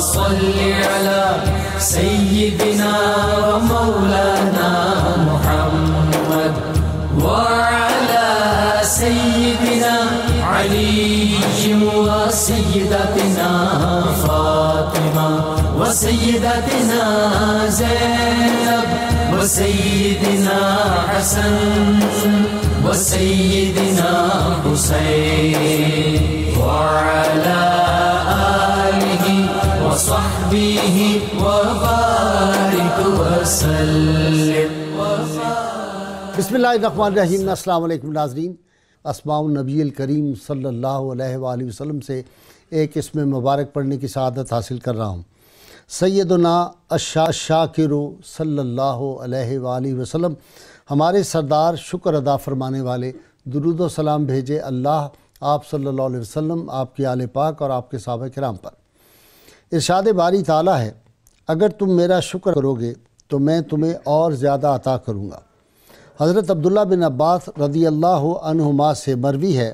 صل على سيدنا ومولانا محمد وعلى سيدنا علي وسيدتنا فاطمة وسيدتنا زينب وسيدنا حسن وسيدنا حسين وعلى آله وصحبه وبارك وسلم. بسم اللہ الرحمن الرحیم. السلام علیکم ناظرین. اسماء النبی الکریم صلی اللہ علیہ وآلہ وسلم سے ایک اسم مبارک پڑھنے کی سعادت حاصل کر رہا ہوں. سیدنا الشاکر صلی اللہ علیہ وآلہ وسلم ہمارے سردار شکر ادا فرمانے والے درود و سلام بھیجے اللہ آپ صلی اللہ علیہ وسلم، آپ کی آل پاک اور آپ کے صحابہ کرام پر. ارشاد باری تعالیٰ ہے، اگر تم میرا شکر کرو گے تو میں تمہیں اور زیادہ عطا کروں گا. حضرت عبداللہ بن عباس رضی اللہ عنہما سے مروی ہے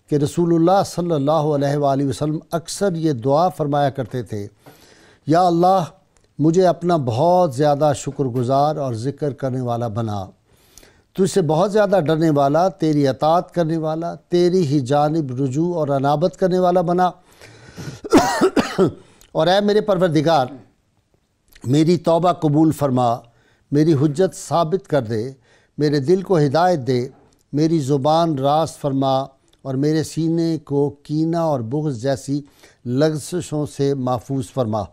کہ رسول اللہ صلی اللہ علیہ وآلہ وسلم اکثر یہ دعا فرمایا کرتے تھے، یا اللہ مجھے اپنا بہت زیادہ شکر گزار اور ذکر کرنے والا بنا، تجھ سے بہت زیادہ ڈرنے والا، تیری اطاعت کرنے والا، تیری ہی جانب رجوع اور انابت کرنے والا بنا. اور اے میرے پروردگار میری توبہ قبول فرما، میری حجت ثابت کر دے، میرے دل کو ہدایت دے، میری زبان راست فرما اور میرے سینے کو کینہ اور بغض جیسی لغزشوں سے محفوظ فرما.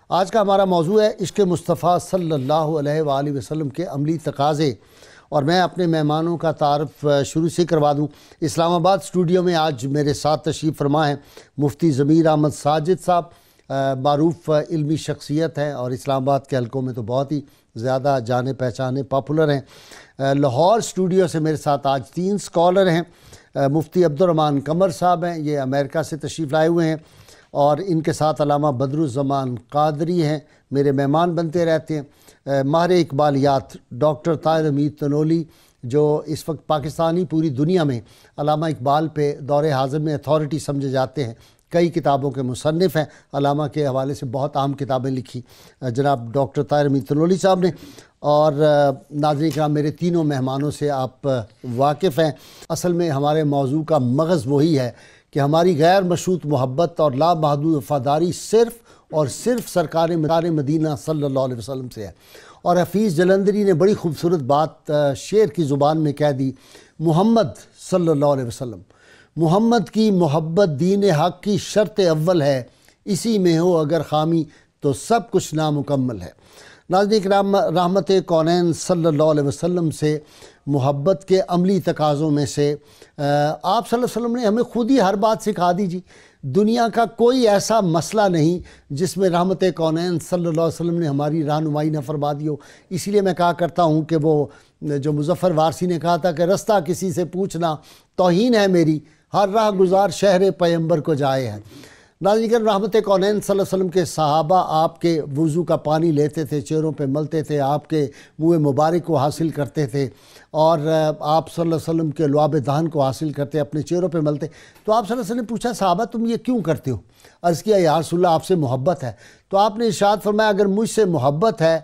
آج کا ہمارا موضوع ہے عشق مصطفیٰ صلی اللہ علیہ وآلہ وسلم کے عملی تقاضے، اور میں اپنے مہمانوں کا تعارف شروع سے کروا دوں. اسلام آباد اسٹوڈیو میں آج میرے ساتھ تشریف فرما ہیں مفتی ضمیر احمد ساجد صاحب، معروف علمی شخصیت ہیں اور اسلام آباد کے حلقوں میں تو بہت ہی زیادہ جانے پہچانے پاپولر ہیں. لاہور اسٹوڈیو سے میرے ساتھ آج 3 اسکالر ہیں. مفتی عبدالرحمن قمر صاحب ہیں، یہ امریکہ سے تشریف لائے ہوئے ہیں، اور ان کے ساتھ علامہ بدر الزمان قادری ہیں، میرے مہمان بنتے رہتے ہیں. ماہر اقبالیات ڈاکٹر طاہر حمید تنولی، جو اس وقت پاکستانی پوری دنیا میں علامہ اقبال پہ دور حاضر میں اتھارٹی سمجھے جاتے ہیں، کئی کتابوں کے مصنف ہیں، علامہ کے حوالے سے بہت عام کتابیں لکھی جناب ڈاکٹر طاہر حمید تنولی صاحب نے. اور ناظرین کرام میرے تینوں مہمانوں سے آپ واقف ہیں. اصل میں ہمارے موضوع کا مغز وہی ہے کہ ہماری غیر مشروط محبت اور لامحدود وفاداری صرف اور صرف سرکار مدینہ صلی اللہ علیہ وسلم سے ہے. اور حفیظ جلندری نے بڑی خوبصورت بات شعر کی زبان میں کہہ دی، محمد صلی اللہ علیہ وسلم، محمد کی محبت دین حق کی شرط اول ہے، اسی میں ہو اگر خامی تو سب کچھ نامکمل ہے. ناظرین کرام، رحمت کونین صلی اللہ علیہ وسلم سے محبت کے عملی تقاضوں میں سے آپ صلی اللہ علیہ وسلم نے ہمیں خود ہی ہر بات سکھا دی جی. دنیا کا کوئی ایسا مسئلہ نہیں جس میں رحمت کونین صلی اللہ علیہ وسلم نے ہماری رہنمائی نہ فرما دی ہو. اسی لیے میں کہا کرتا ہوں کہ وہ جو مظفر وارسی نے کہا تھا کہ رستہ کسی سے پوچھنا توہین ہے میری، ہر راہ گزار شہر پیمبر کو جائے ہے. ناظرین رحمت کونین صلی اللہ علیہ وسلم کے صحابہ آپ کے وضو کا پانی لیتے تھے، چہروں پہ ملتے تھے، آپ کے منہ مبارک کو حاصل کرتے تھے، اور آپ صلی اللہ علیہ وسلم کے لعاب دہن کو حاصل کرتے، اپنے چہروں پہ ملتے. تو آپ صلی اللہ علیہ وسلم نے پوچھا صحابہ تم یہ کیوں کرتے ہو؟ عرض کیا یا رسول اللہ آپ سے محبت ہے. تو آپ نے ارشاد فرمایا اگر مجھ سے محبت ہے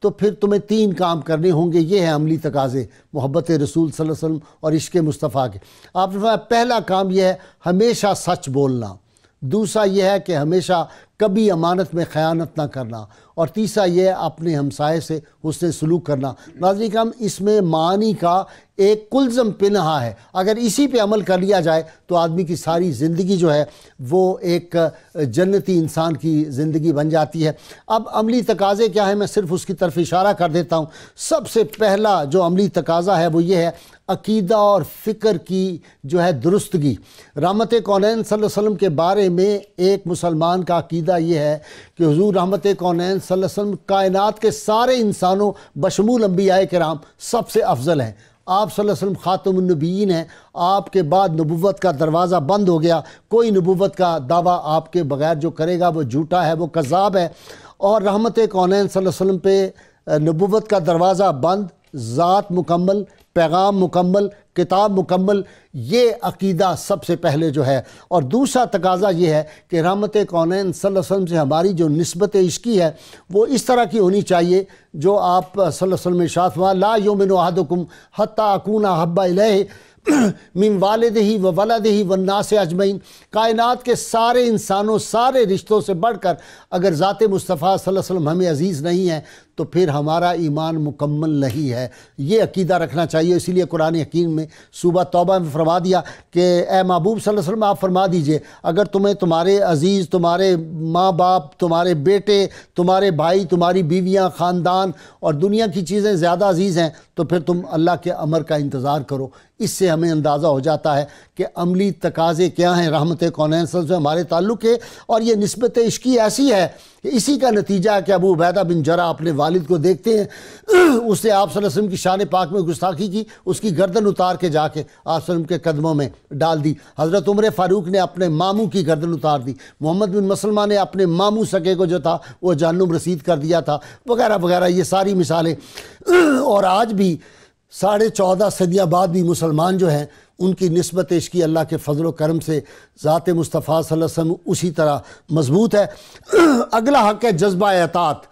تو پھر تمہیں 3 کام کرنے ہوں گے. یہ ہیں عملی تقاضے محبت رسول صلی اللہ علیہ وسلم اور عشق مصطفیٰ کے. آپ نے فرمایا پہلا کام یہ ہے ہمیشہ سچ بولنا، دوسرا یہ ہے کہ ہمیشہ کبھی امانت میں خیانت نہ کرنا، اور تیسرا یہ ہے اپنے ہمسائے سے حسن سلوک کرنا. ناظرین کرام اس میں معانی کا ایک کلزم پنہا ہے، اگر اسی پہ عمل کر لیا جائے تو آدمی کی ساری زندگی جو ہے وہ ایک جنتی انسان کی زندگی بن جاتی ہے. اب عملی تقاضے کیا ہیں، میں صرف اس کی طرف اشارہ کر دیتا ہوں. سب سے پہلا جو عملی تقاضا ہے وہ یہ ہے عقیدہ اور فکر کی جو ہے درستگی. رحمت کونین صلی اللہ علیہ وسلم کے بارے میں ایک مسلمان کا عقیدہ یہ ہے کہ حضور رحمت کونین صلی اللہ علیہ وسلم کائنات کے سارے انسانوں بشمول انبیاء کرام سب سے افضل ہیں. آپ صلی اللہ علیہ وسلم خاتم النبیین ہیں، آپ کے بعد نبوت کا دروازہ بند ہو گیا، کوئی نبوت کا دعویٰ آپ کے بغیر جو کرے گا وہ جھوٹا ہے، وہ کذاب ہے. اور رحمت کونین صلی اللہ علیہ وسلم پہ نبوت کا دروازہ بند، ذات مکمل، پیغام مکمل، کتاب مکمل، یہ عقیدہ سب سے پہلے جو ہے۔ اور دوسرا تقاضا یہ ہے کہ رحمت کونین صلی اللہ علیہ وسلم سے ہماری جو نسبت عشقی ہے وہ اس طرح کی ہونی چاہیے جو آپ صلی اللہ علیہ وسلم نے ارشاد فرمایا، لا یؤمن احدکم حتی اکون احب الیہ من والدہ و ولدہ والناس اجمعین، کائنات کے سارے انسانوں، سارے رشتوں سے بڑھ کر اگر ذات مصطفیٰ صلی اللہ علیہ وسلم ہمیں عزیز نہیں ہے تو پھر ہمارا ایمان مکمل نہیں ہے۔ یہ عقیدہ رکھنا چاہیے۔ اسی لیے قرآن حکیم میں سورہ توبہ میں فرما دیا کہ اے محبوب صلی اللہ علیہ وسلم آپ فرما دیجئے اگر تمہیں تمہارے عزیز، تمہارے ماں باپ، تمہارے بیٹے، تمہارے بھائی، تمہاری بیویاں، خاندان اور دنیا کی چیزیں زیادہ عزیز ہیں تو پھر تم اللہ کے امر کا انتظار کرو۔ اس سے ہمیں اندازہ ہو جاتا ہے کہ عملی تقاضے کیا ہیں رحمت کونین صلی اللہ علیہ وسلم سے ہمارے تعلق کے۔ اور یہ نسبت عشقی ایسی ہے کہ اسی کا نتیجہ ہے کہ ابو عبیدہ بن جرح اپنے والد کو دیکھتے ہیں، اس نے آپ صلی اللہ علیہ وسلم کی شان پاک میں گستاخی کی، اس کی گردن اتار کے جا کے آپ صلی اللہ علیہ وسلم کے قدموں میں ڈال دی۔ حضرت عمر فاروق نے اپنے ماموں کی گردن اتار دی، محمد بن مسلمہ نے اپنے ماموں سکے کو جو تھا وہ جہنم رسید کر دیا تھا، وغیرہ وغیرہ، یہ ساری مثالیں۔ اور آج بھی 14.5 صدیاں بعد بھی مسلمان جو ہیں ان کی نسبت عشقی اللہ کے فضل و کرم سے ذات مصطفیٰ صلی اللہ علیہ وسلم اسی طرح مضبوط ہے۔ اگلا حق ہے جذبہ اطاعت۔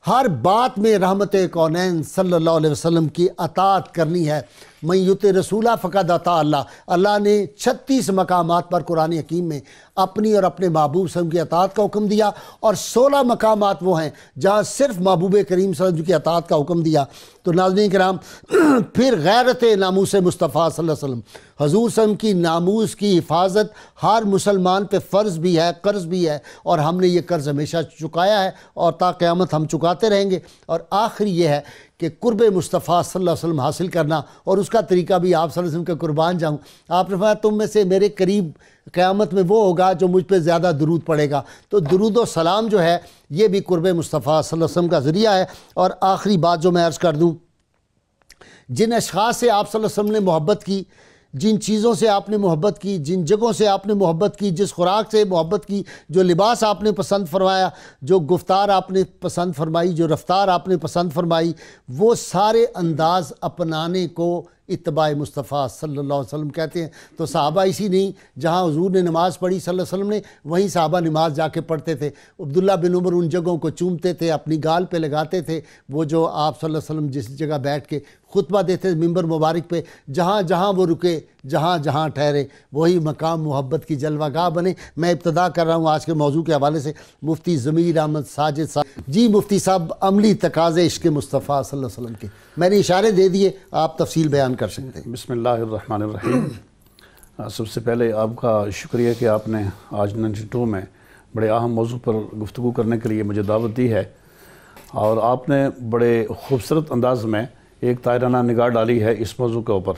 ہر بات میں رحمت کونین صلی اللہ علیہ وسلم کی اطاعت کرنی ہے۔ من یطع رسولہ فقد اطاع اللہ۔ اللہ نے 36 مقامات پر قرآن حکیم میں اپنی اور اپنے محبوب صلی اللہ علیہ وسلم کی اطاعت کا حکم دیا، اور 16 مقامات وہ ہیں جہاں صرف محبوب کریم صلی اللہ علیہ وسلم کی اطاعت کا حکم دیا۔ تو ناظرین کرام، پھر غیرت ناموس مصطفیٰ صلی اللہ علیہ وسلم، حضور صلی اللہ علیہ وسلم کی ناموس کی حفاظت ہر مسلمان پہ فرض بھی ہے، قرض بھی ہے، اور ہم نے یہ قرض ہمیشہ چکایا ہے اور تا قیامت ہم چکاتے رہیں گے۔ اور آخری یہ ہے کہ قرب مصطفیٰ صلی اللہ علیہ وسلم حاصل کرنا، اور اس کا طریقہ بھی آپ صلی اللہ علیہ وسلم کے قربان جاؤں۔ آپ نے فرمایا تم میں سے میرے قریب قیامت میں وہ ہوگا جو مجھ پہ زیادہ درود پڑے گا۔ تو درود و سلام جو ہے یہ بھی قرب مصطفیٰ صلی اللہ علیہ وسلم کا ذریعہ ہے۔ اور آخری بات جو میں عرض کر دوں، جن اشخاص سے آپ صلی اللہ علیہ وسلم نے محبت کی، جن چیزوں سے آپ نے محبت کی، جن جگہوں سے آپ نے محبت کی، جس خوراک سے محبت کی، جو لباس آپ نے پسند فرمایا، جو گفتار آپ نے پسند فرمائی، جو رفتار آپ نے پسند فرمائی، وہ سارے انداز اپنانے کو اتباع مصطفیٰ صلی اللہ علیہ وسلم کہتے ہیں۔ تو صحابہ اسی نہیں، جہاں حضور نے نماز پڑھی صلی اللہ علیہ وسلم نے، وہیں صحابہ نماز جا کے پڑھتے تھے۔ عبداللہ بن عمر ان جگہوں کو چومتے تھے، اپنی گال پہ لگاتے تھے۔ وہ جو آپ صلی اللہ علیہ وسلم جس جگہ بیٹھ کے خطبہ دیتے ممبر مبارک پہ، جہاں جہاں وہ رکے، جہاں جہاں ٹھہرے، وہی مقام محبت کی جلوہ گاہ بنے۔ میں ابتدا کر رہا ہوں آج کے موضوع کے حوالے سے مفتی ضمیر احمد ساجد صاحب۔ جی مفتی صاحب، عملی تقاضے عشق مصطفیٰ صلی اللہ علیہ وسلم کے میں نے اشارے دے دیے، آپ تفصیل بیان کر سکتے ہیں۔ بسم اللہ الرحمن الرحیم۔ سب سے پہلے آپ کا شکریہ کہ آپ نے آج 92 میں بڑے اہم موضوع پر گفتگو کرنے کے لیے مجھے دعوت دی ہے، اور آپ نے بڑے خوبصورت انداز میں ایک طائرانہ نگاہ ڈالی ہے اس موضوع کے اوپر۔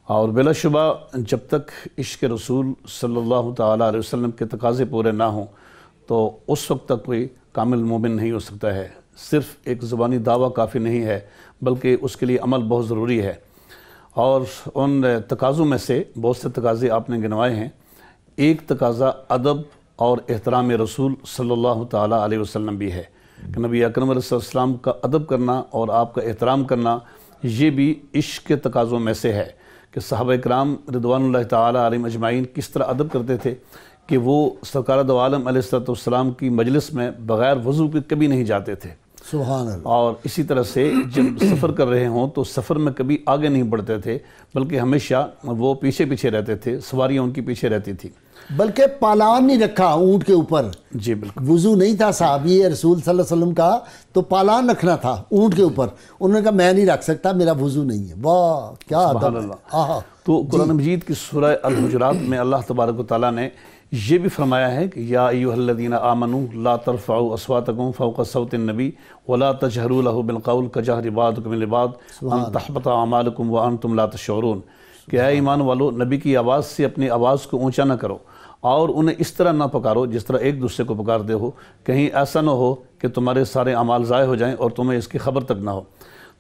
اور بلا شبہ جب تک عشق رسول صلی اللہ تعالیٰ علیہ وسلم کے تقاضے پورے نہ ہوں تو اس وقت تک کوئی کامل مومن نہیں ہو سکتا ہے۔ صرف ایک زبانی دعویٰ کافی نہیں ہے، بلکہ اس کے لیے عمل بہت ضروری ہے۔ اور ان تقاضوں میں سے بہت سے تقاضے آپ نے گنوائے ہیں۔ ایک تقاضا ادب اور احترام رسول صلی اللہ تعالیٰ علیہ وسلم بھی ہے کہ نبی اکرم علیہ السلام کا ادب کرنا اور آپ کا احترام کرنا، یہ بھی عشق کے تقاضوں میں سے ہے کہ صحابہ کرام رضوان اللہ تعالیٰ علیہم اجمعین کس طرح ادب کرتے تھے کہ وہ سرکار دو عالم علیہ السلام کی مجلس میں بغیر وضو کے کبھی نہیں جاتے تھے۔ سبحان اللہ۔ اور اسی طرح سے جب سفر کر رہے ہوں تو سفر میں کبھی آگے نہیں بڑھتے تھے، بلکہ ہمیشہ وہ پیچھے پیچھے رہتے تھے، سواریاں ان کی پیچھے رہتی تھی۔ بلکہ پالان نہیں رکھا اونٹ کے اوپر، جی بالکل، وضو نہیں تھا صحابی رسول صلی اللہ علیہ وسلم کا، تو پالان رکھنا تھا اونٹ کے اوپر۔ انہوں نے کہا میں نہیں رکھ سکتا، میرا وضو نہیں ہے۔ واہ کیا سبحان ادب ہے۔ اللہ۔ تو قرآن مجید کی سورہ الحجرات میں اللہ تبارک و تعالیٰ نے یہ بھی فرمایا ہے کہ یا ایھا الذین آمنوا لا ترفعوا اصواتکم فوق صوت النبی ولا تجہروا لہ بالقول کجہر بعضکم لبعض ان تحبط اعمالکم وانتم لا تشعرون، کہ اے ایمان والو نبی کی آواز سے اپنی آواز کو اونچا نہ کرو اور انہیں اس طرح نہ پکارو جس طرح ایک دوسرے کو پکارتے ہو، کہیں ایسا نہ ہو کہ تمہارے سارے اعمال ضائع ہو جائیں اور تمہیں اس کی خبر تک نہ ہو۔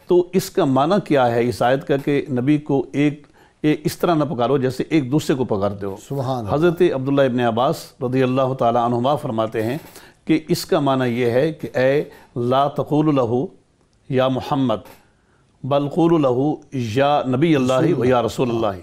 تو اس کا معنی کیا ہے اس آیت کا کہ نبی کو اس طرح نہ پکارو جیسے ایک دوسرے کو پکارتے ہو۔ سبحان اللہ۔ حضرت عبداللہ ابن عباس رضی اللہ تعالیٰ عنہما فرماتے ہیں کہ اس کا معنی یہ ہے کہ اے لا تقول لہ یا محمد بل قولوا لہو یا نبی اللہ و یا رسول اللہ،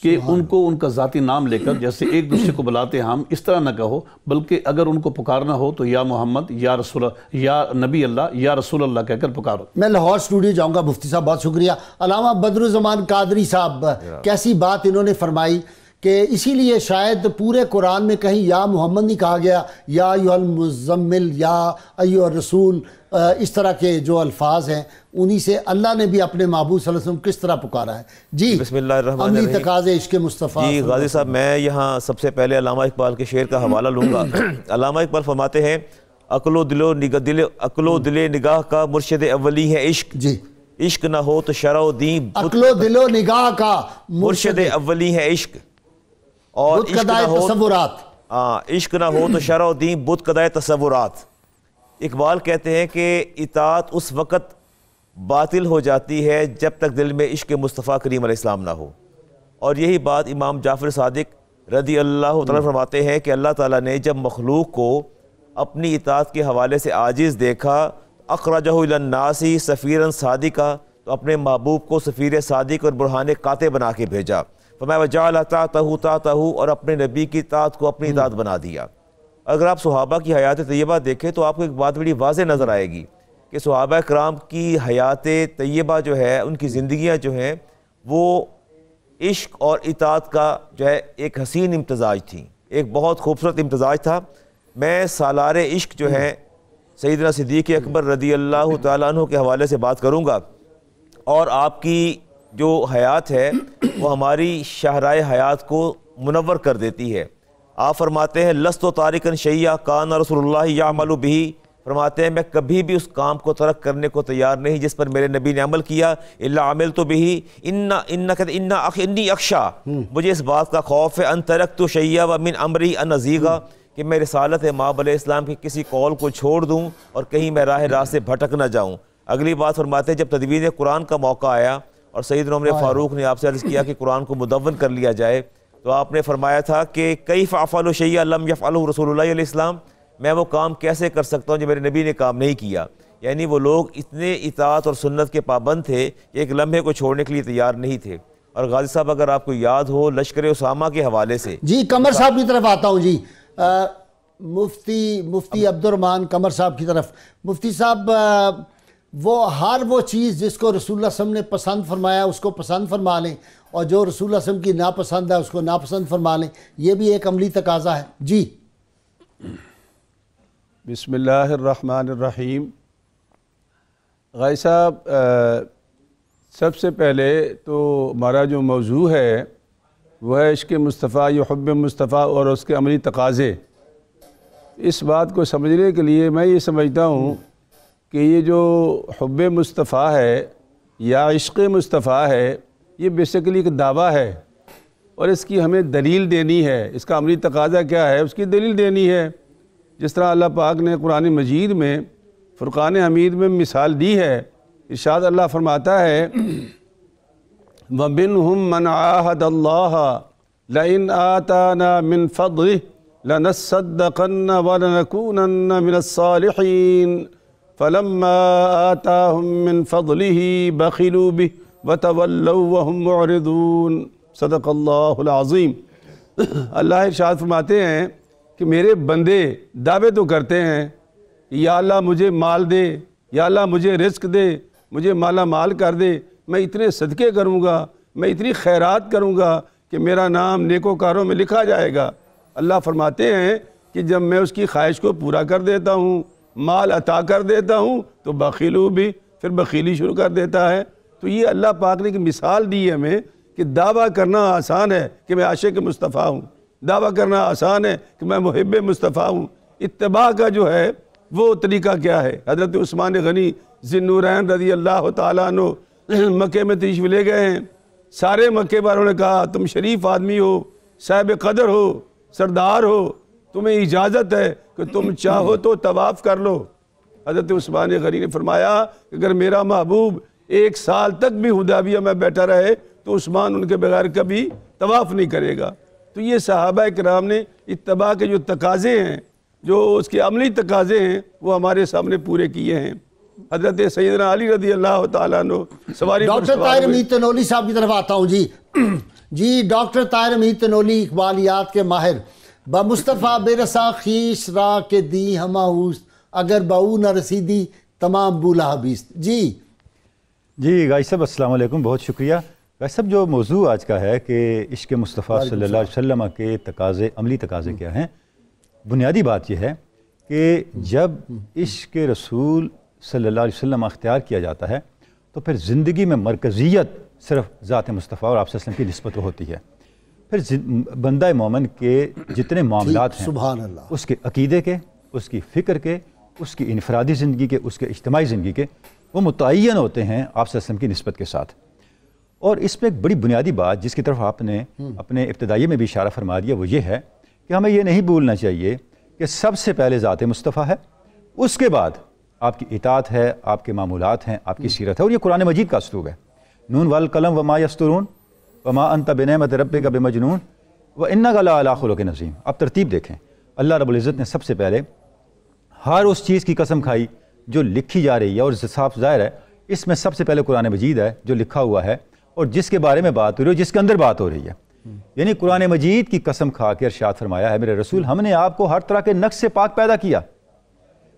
کہ ان کو ان کا ذاتی نام لے کر جیسے ایک دوسرے کو بلاتے ہیں ہم، اس طرح نہ کہو، بلکہ اگر ان کو پکارنا ہو تو یا محمد، یا رسول، یا نبی اللہ، یا رسول اللہ کہہ کر پکارو۔ میں لاہور اسٹوڈیو جاؤں گا، مفتی صاحب بہت شکریہ۔ علامہ بدرالزمان قادری صاحب، کیسی بات انہوں نے فرمائی کہ اسی لیے شاید پورے قرآن میں کہیں یا محمد نہیں کہا گیا، یا ایھا المزمل، یا ایھا الرسول، اس طرح کے جو الفاظ ہیں انہی سے اللہ نے بھی اپنے محبوب صلی اللہ علیہ وسلم کس طرح پکارا ہے۔ جی بسم اللہ الرحمن عملی الرحیم۔ تقاضے عشق مصطفیٰ۔ جی غازی صاحب، میں یہاں سب سے پہلے علامہ اقبال کے شعر کا حوالہ لوں گا۔ علامہ اقبال فرماتے ہیں عقل و دل نگاہ کا مرشد اولی ہے عشق، جی عشق نہ ہو تو شرع و دین عقل و دل و نگاہ کا مرشد اولی ہے عشق، اور بت قدائے تصورات۔ عشق نہ ہو تو شرع و دین بت قدائے تصورات۔ اقبال کہتے ہیں کہ اطاعت اس وقت باطل ہو جاتی ہے جب تک دل میں عشق مصطفیٰ کریم علیہ السلام نہ ہو، اور یہی بات امام جعفر صادق رضی اللہ تعالیٰ فرماتے ہیں کہ اللہ تعالیٰ نے جب مخلوق کو اپنی اطاعت کے حوالے سے عاجز دیکھا، اخرجہ الی الناس سفیرا صادقا، تو اپنے محبوب کو سفیر صادق اور برہان قاطع بنا کے بھیجا، فرمایا وجعل طاعتہ، اور اپنے نبی کی اطاعت کو اپنی اطاعت بنا دیا۔ اگر آپ صحابہ کی حیات طیبہ دیکھیں تو آپ کو ایک بات بڑی واضح نظر آئے گی کہ صحابہ کرام کی حیات طیبہ جو ہے، ان کی زندگیاں جو ہیں وہ عشق اور اطاعت کا جو ہے ایک حسین امتزاج تھی، ایک بہت خوبصورت امتزاج تھا۔ میں سالار عشق جو ہے سیدنا صدیق اکبر رضی اللہ تعالیٰ عنہ کے حوالے سے بات کروں گا، اور آپ کی جو حیات ہے وہ ہماری شاہراہ حیات کو منور کر دیتی ہے۔ آپ فرماتے ہیں لست تارکا شیئا کان رسول اللہ یعمل بہ، فرماتے ہیں میں کبھی بھی اس کام کو ترک کرنے کو تیار نہیں جس پر میرے نبی نے عمل کیا، الا عملت بہ انی اخشا، مجھے اس بات کا خوف ہے ان ترکت شیئا ومن امری ان ازیغا، کہ میں رسالت مآب علیہ السلام کی کسی قول کو چھوڑ دوں اور کہیں میں راہ سے بھٹک نہ جاؤں۔ اگلی بات فرماتے ہیں جب تدوین قرآن کا موقع آیا اور سیدنا عمر فاروق نے آپ سے عرض کیا کہ قرآن کو مدون کر لیا جائے، تو آپ نے فرمایا تھا کہ کیف افعل شیئا لم یفعلہ رسول اللہ علیہ السلام، میں وہ کام کیسے کر سکتا ہوں جو میرے نبی نے کام نہیں کیا۔ یعنی وہ لوگ اتنے اطاعت اور سنت کے پابند تھے کہ ایک لمحے کو چھوڑنے کے لیے تیار نہیں تھے۔ اور غازی صاحب اگر آپ کو یاد ہو لشکر اسامہ کے حوالے سے، جی قمر صاحب کی طرف آتا ہوں، جی مفتی عبد الرحمن قمر صاحب کی طرف۔ مفتی صاحب، ہر وہ چیز جس کو رسول اللہ صلی اللہ علیہ وسلم نے پسند فرمایا اس کو پسند فرما لیں، اور جو رسول اللہ صلی اللہ علیہ وسلم کی ناپسند ہے اس کو ناپسند فرما لیں، یہ بھی ایک عملی تقاضا ہے۔ جی بسم اللہ الرحمن الرحیم۔ غازی صاحب، سب سے پہلے تو ہمارا جو موضوع ہے وہ ہے عشق مصطفیٰ، یہ حب مصطفیٰ اور اس کے عملی تقاضے۔ اس بات کو سمجھنے کے لیے میں یہ سمجھتا ہوں کہ یہ جو حب مصطفیٰ ہے یا عشق مصطفیٰ ہے، یہ بیسیکلی ایک دعویٰ ہے، اور اس کی ہمیں دلیل دینی ہے۔ اس کا عملی تقاضا کیا ہے، اس کی دلیل دینی ہے۔ جس طرح اللہ پاک نے قرآن مجید میں فرقان حمید میں مثال دی ہے، ارشاد اللہ فرماتا ہے وَمِنْهُمْ مَنْ عَاهَدَ اللَّهَ لَئِنْ آتَانَا مِنْ فَضْلِهِ لَنَصَّدَّقَنَّ وَلَنَكُونَنَّ مِنَ الصَّالِحِينَ فَلَمَّا آتَاهُمْ مِنْ فَضْلِهِ بَخِلُوا بِهِ وَتَوَلَّوْا وَهُمْ مُعْرِضُونَ۔ صدق اللہ العظیم۔ اللہ ارشاد فرماتے ہیں کہ میرے بندے دعوے تو کرتے ہیں، یا اللہ مجھے مال دے، یا اللہ مجھے رزق دے، مجھے مالا مال کر دے، میں اتنے صدقے کروں گا، میں اتنی خیرات کروں گا کہ میرا نام نیکوکاروں میں لکھا جائے گا۔ اللہ فرماتے ہیں کہ جب میں اس کی خواہش کو پورا کر دیتا ہوں، مال عطا کر دیتا ہوں، تو بخیلو بھی پھر بخیلی شروع کر دیتا ہے۔ تو یہ اللہ پاک نے ایک مثال دی ہے ہمیں کہ دعویٰ کرنا آسان ہے کہ میں عاشق مصطفیٰ ہوں، دعویٰ کرنا آسان ہے کہ میں محب مصطفیٰ ہوں۔ اتباع کا جو ہے وہ طریقہ کیا ہے؟ حضرت عثمان غنی ذی النورین رضی اللہ تعالیٰ عنہ مکے میں تشریف لے گئے ہیں۔ سارے مکے والوں نے کہا تم شریف آدمی ہو، صاحب قدر ہو، سردار ہو، تمہیں اجازت ہے کہ تم چاہو تو طواف کر لو۔ حضرت عثمان غنی نے فرمایا کہ اگر میرا محبوب 1 سال تک بھی حدیبیہ میں بیٹھا رہے تو عثمان ان کے بغیر کبھی طواف نہیں کرے گا۔ تو یہ صحابہ کرام نے اتباع کے جو تقاضے ہیں، جو اس کے عملی تقاضے ہیں، وہ ہمارے سامنے پورے کیے ہیں۔ حضرت سیدنا علی رضی اللہ تعالیٰ عنہ سواری پر ڈاکٹر سوار طاہر ہوئے۔ امید تنولی صاحب کی طرف آتا ہوں جی جی ڈاکٹر طاہر امید تنولی اقبالیات کے ماہر، بمصطفیٰ بے رسا خیش را کے دی ہما ہوست، اگر بہو نہ رسیدی تمام بولا حبیست۔ جی غازی صاحب السلام علیکم، بہت شکریہ۔ غازی صاحب جو موضوع آج کا ہے کہ عشق مصطفیٰ صلی اللہ علیہ وسلم کے تقاضے، عملی تقاضے کیا ہیں، بنیادی بات یہ ہے کہ جب عشق رسول صلی اللہ علیہ وسلم اختیار کیا جاتا ہے تو پھر زندگی میں مرکزیت صرف ذات مصطفیٰ اور آپ صلی اللہ علیہ وسلم کی نسبت ہوتی ہے۔ پھر بندہ مومن کے جتنے معاملات ہیں، سبحان اللہ، اس کے عقیدے کے، اس کی فکر کے، اس کی انفرادی زندگی کے، اس کے اجتماعی زندگی کے، وہ متعین ہوتے ہیں آپ صلی اللہ علیہ وسلم کی نسبت کے ساتھ۔ اور اس میں ایک بڑی بنیادی بات جس کی طرف آپ نے اپنے ابتدائیے میں بھی اشارہ فرما دیا، وہ یہ ہے کہ ہمیں یہ نہیں بھولنا چاہیے کہ سب سے پہلے ذات مصطفیٰ ہے، اس کے بعد آپ کی اطاعت ہے، آپ کے معمولات ہیں، آپ کی سیرت ہے، اور یہ قرآن مجید کا اسلوب ہے۔ نون والقلم وما یسطرون وما انت بنعمت ربک بمجنون وانک لعلی خلق عظیم۔ اب ترتیب دیکھیں، اللہ رب العزت نے سب سے پہلے ہر اس چیز کی قسم کھائی جو لکھی جا رہی ہے، اور صاف ظاہر ہے اس میں سب سے پہلے قرآن مجید ہے جو لکھا ہوا ہے اور جس کے بارے میں بات ہو رہی ہے، جس کے اندر بات ہو رہی ہے۔ یعنی قرآن مجید کی قسم کھا کے ارشاد فرمایا ہے میرے رسول ہم نے آپ کو ہر طرح کے نقص سے پاک پیدا کیا،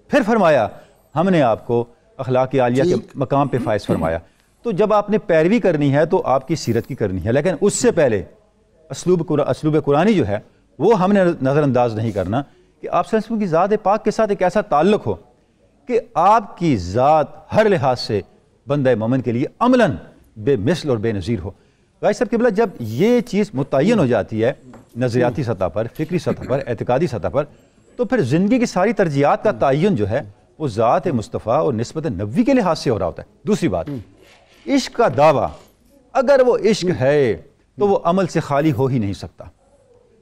پھر فرمایا ہم نے آپ کو اخلاق عالیہ کے مقام پہ فائز فرمایا۔ تو جب آپ نے پیروی کرنی ہے تو آپ کی سیرت کی کرنی ہے، لیکن اس سے پہلے اسلوب قرآنی جو ہے وہ ہم نے نظر انداز نہیں کرنا کہ آپ صلی اللہ علیہ وسلم کی ذات پاک کے ساتھ ایک ایسا تعلق ہو کہ آپ کی ذات ہر لحاظ سے بندہ مومن کے لیے عملاً بے مثل اور بے نظیر ہو۔ غازی صاحب قبلہ جب یہ چیز متعین ہو جاتی ہے نظریاتی سطح پر، فکری سطح پر، اعتقادی سطح پر، تو پھر زندگی کی ساری ترجیحات کا تعین جو ہے وہ ذات مصطفیٰ اور نسبت نبوی کے لحاظ سے ہو رہا ہوتا ہے۔ دوسری بات، عشق کا دعویٰ اگر وہ عشق ہے تو وہ عمل سے خالی ہو ہی نہیں سکتا۔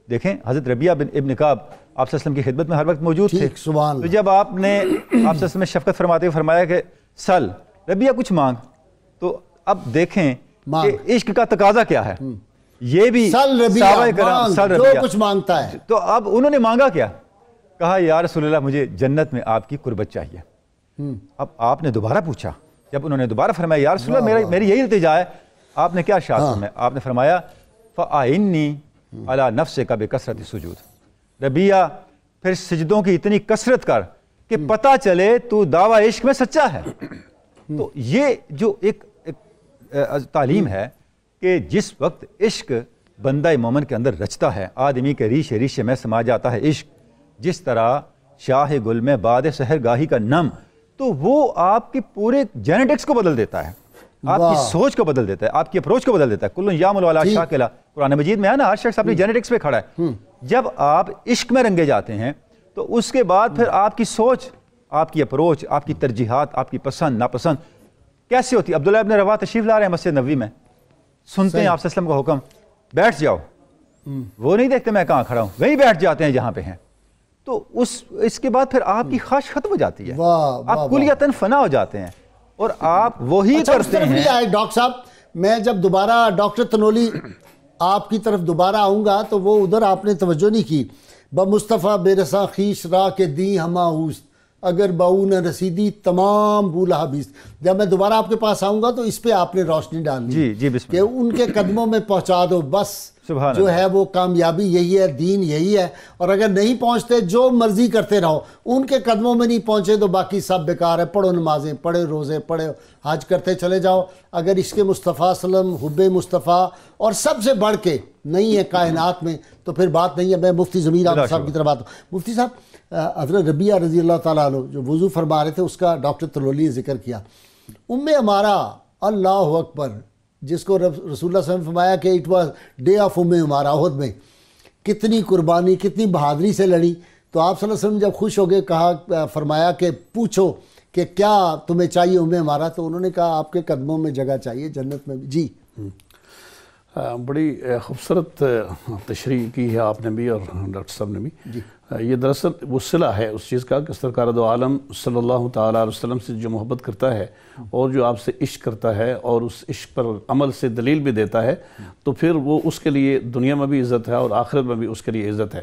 دیکھیں حضرت ربیعہ بن ابن کعب آپ صلی اللہ علیہ وسلم کی خدمت میں ہر وقت موجود تھے، تو جب آپ نے آپ صلی اللہ علیہ وسلم میں شفقت فرماتے ہوئے فرمایا کہ سل ربیعہ کچھ مانگ، تو اب دیکھیں کہ عشق کا تقاضا کیا ہے، یہ بھی صحابہ کرام سل ربیعہ جو کچھ مانگتا ہے۔ تو اب انہوں نے مانگا کیا؟ کہا یا رسول اللہ مجھے جنت میں آپ کی قربت چاہیے۔ اب آپ نے دوبارہ پوچھا، جب انہوں نے دوبارہ فرمایا یا رسول اللہ میری یہی التجا ہے، آپ نے کیا ارشاد فرمایا؟ آپ نے فرمایا فَأَعِنِّي عَلَى نَفْسِكَ بِكَثْرَةِ السُّجُودِ، ربیعہ پھر سجدوں کی اتنی کثرت کر کہ پتہ چلے تو دعویٰ عشق میں سچا ہے۔ تو یہ جو ایک تعلیم ہے کہ جس وقت عشق بندہ مومن کے اندر رچتا ہے، آدمی کے ریشے میں سما جاتا ہے عشق، جس طرح شاہ گل میں باد سحر گاہی کا نم، تو وہ آپ کے پورے جینیٹکس کو بدل دیتا ہے، آپ کی سوچ کو بدل دیتا ہے، آپ کی اپروچ کو بدل دیتا ہے۔ کل یعمل علی شاکلہ قرآن مجید میں ہے نا، ہر شخص اپنی جینیٹکس پہ کھڑا ہے۔ جب آپ عشق میں رنگے جاتے ہیں تو اس کے بعد پھر آپ کی سوچ، آپ کی اپروچ، آپ کی ترجیحات، آپ کی پسند ناپسند کیسے ہوتی ہے؟ عبداللہ ابن رواحہ تشریف لا رہے ہیں مسجد نبوی میں، سنتے ہیں آپ صلی اللہ علیہ وسلم کا حکم بیٹھ جاؤ، وہ نہیں دیکھتے میں کہاں کھڑا ہوں، وہیں بیٹھ جاتے ہیں جہاں پہ ہیں۔ تو اس کے بعد پھر آپ کی خواہش ختم ہو جاتی ہے، آپ کلیتاً فنا ہو جاتے ہیں اور آپ وہی کرتے ہیں۔ ڈاکٹر صاحب میں جب دوبارہ ڈاکٹر تنولی آپ کی طرف دوبارہ آؤں گا تو وہ ادھر آپ نے توجہ نہیں کی، بمصطفیٰ بے رسا خیش را کے دی ہما ہوست، اگر بہو نہ رسیدی تمام بولا حبیست۔ جب میں دوبارہ آپ کے پاس آؤں گا تو اس پہ آپ نے روشنی ڈالنی کہ ان کے قدموں میں پہنچا دو، بس جو ہے وہ کامیابی یہی ہے، دین یہی ہے، اور اگر نہیں پہنچتے جو مرضی کرتے رہو، ان کے قدموں میں نہیں پہنچے تو باقی سب بیکار ہے، پڑھو نمازیں، پڑھے روزے، پڑھے حج کرتے چلے جاؤ، اگر عشق مصطفیٰ صلی اللہ علیہ وسلم، حب مصطفیٰ اور سب سے بڑھ کے نہیں ہے کائنات میں تو پھر بات نہیں ہے۔ میں مفتی ضمیر احمد صاحب کی طرف آتا ہوں۔ مفتی صاحب حضرت ربیعہ رضی اللہ تعالیٰ عنہ جو وضو فرما رہے تھے اس کا ڈاکٹر تنولی نے ذکر کیا، ہمارا اللہ اکبر، جس کو رسول اللہ صلی اللہ علیہ وسلم فرمایا کہ اٹ واز ڈے آف ہمارا احد میں کتنی قربانی، کتنی بہادری سے لڑی، تو آپ صلی اللہ علیہ وسلم جب خوش ہو گئے کہا، فرمایا کہ پوچھو کہ کیا تمہیں چاہیے ہمارا، تو انہوں نے کہا آپ کے قدموں میں جگہ چاہیے جنت میں بھی۔ جی بڑی خوبصورت تشریح کی ہے آپ نے بھی اور ڈاکٹر صاحب نے بھی۔ یہ دراصل وہ صلہ ہے اس چیز کا کہ سرکار دو عالم صلی اللہ تعالیٰ علیہ وسلم سے جو محبت کرتا ہے اور جو آپ سے عشق کرتا ہے اور اس عشق پر عمل سے دلیل بھی دیتا ہے، تو پھر وہ اس کے لیے دنیا میں بھی عزت ہے اور آخرت میں بھی اس کے لیے عزت ہے۔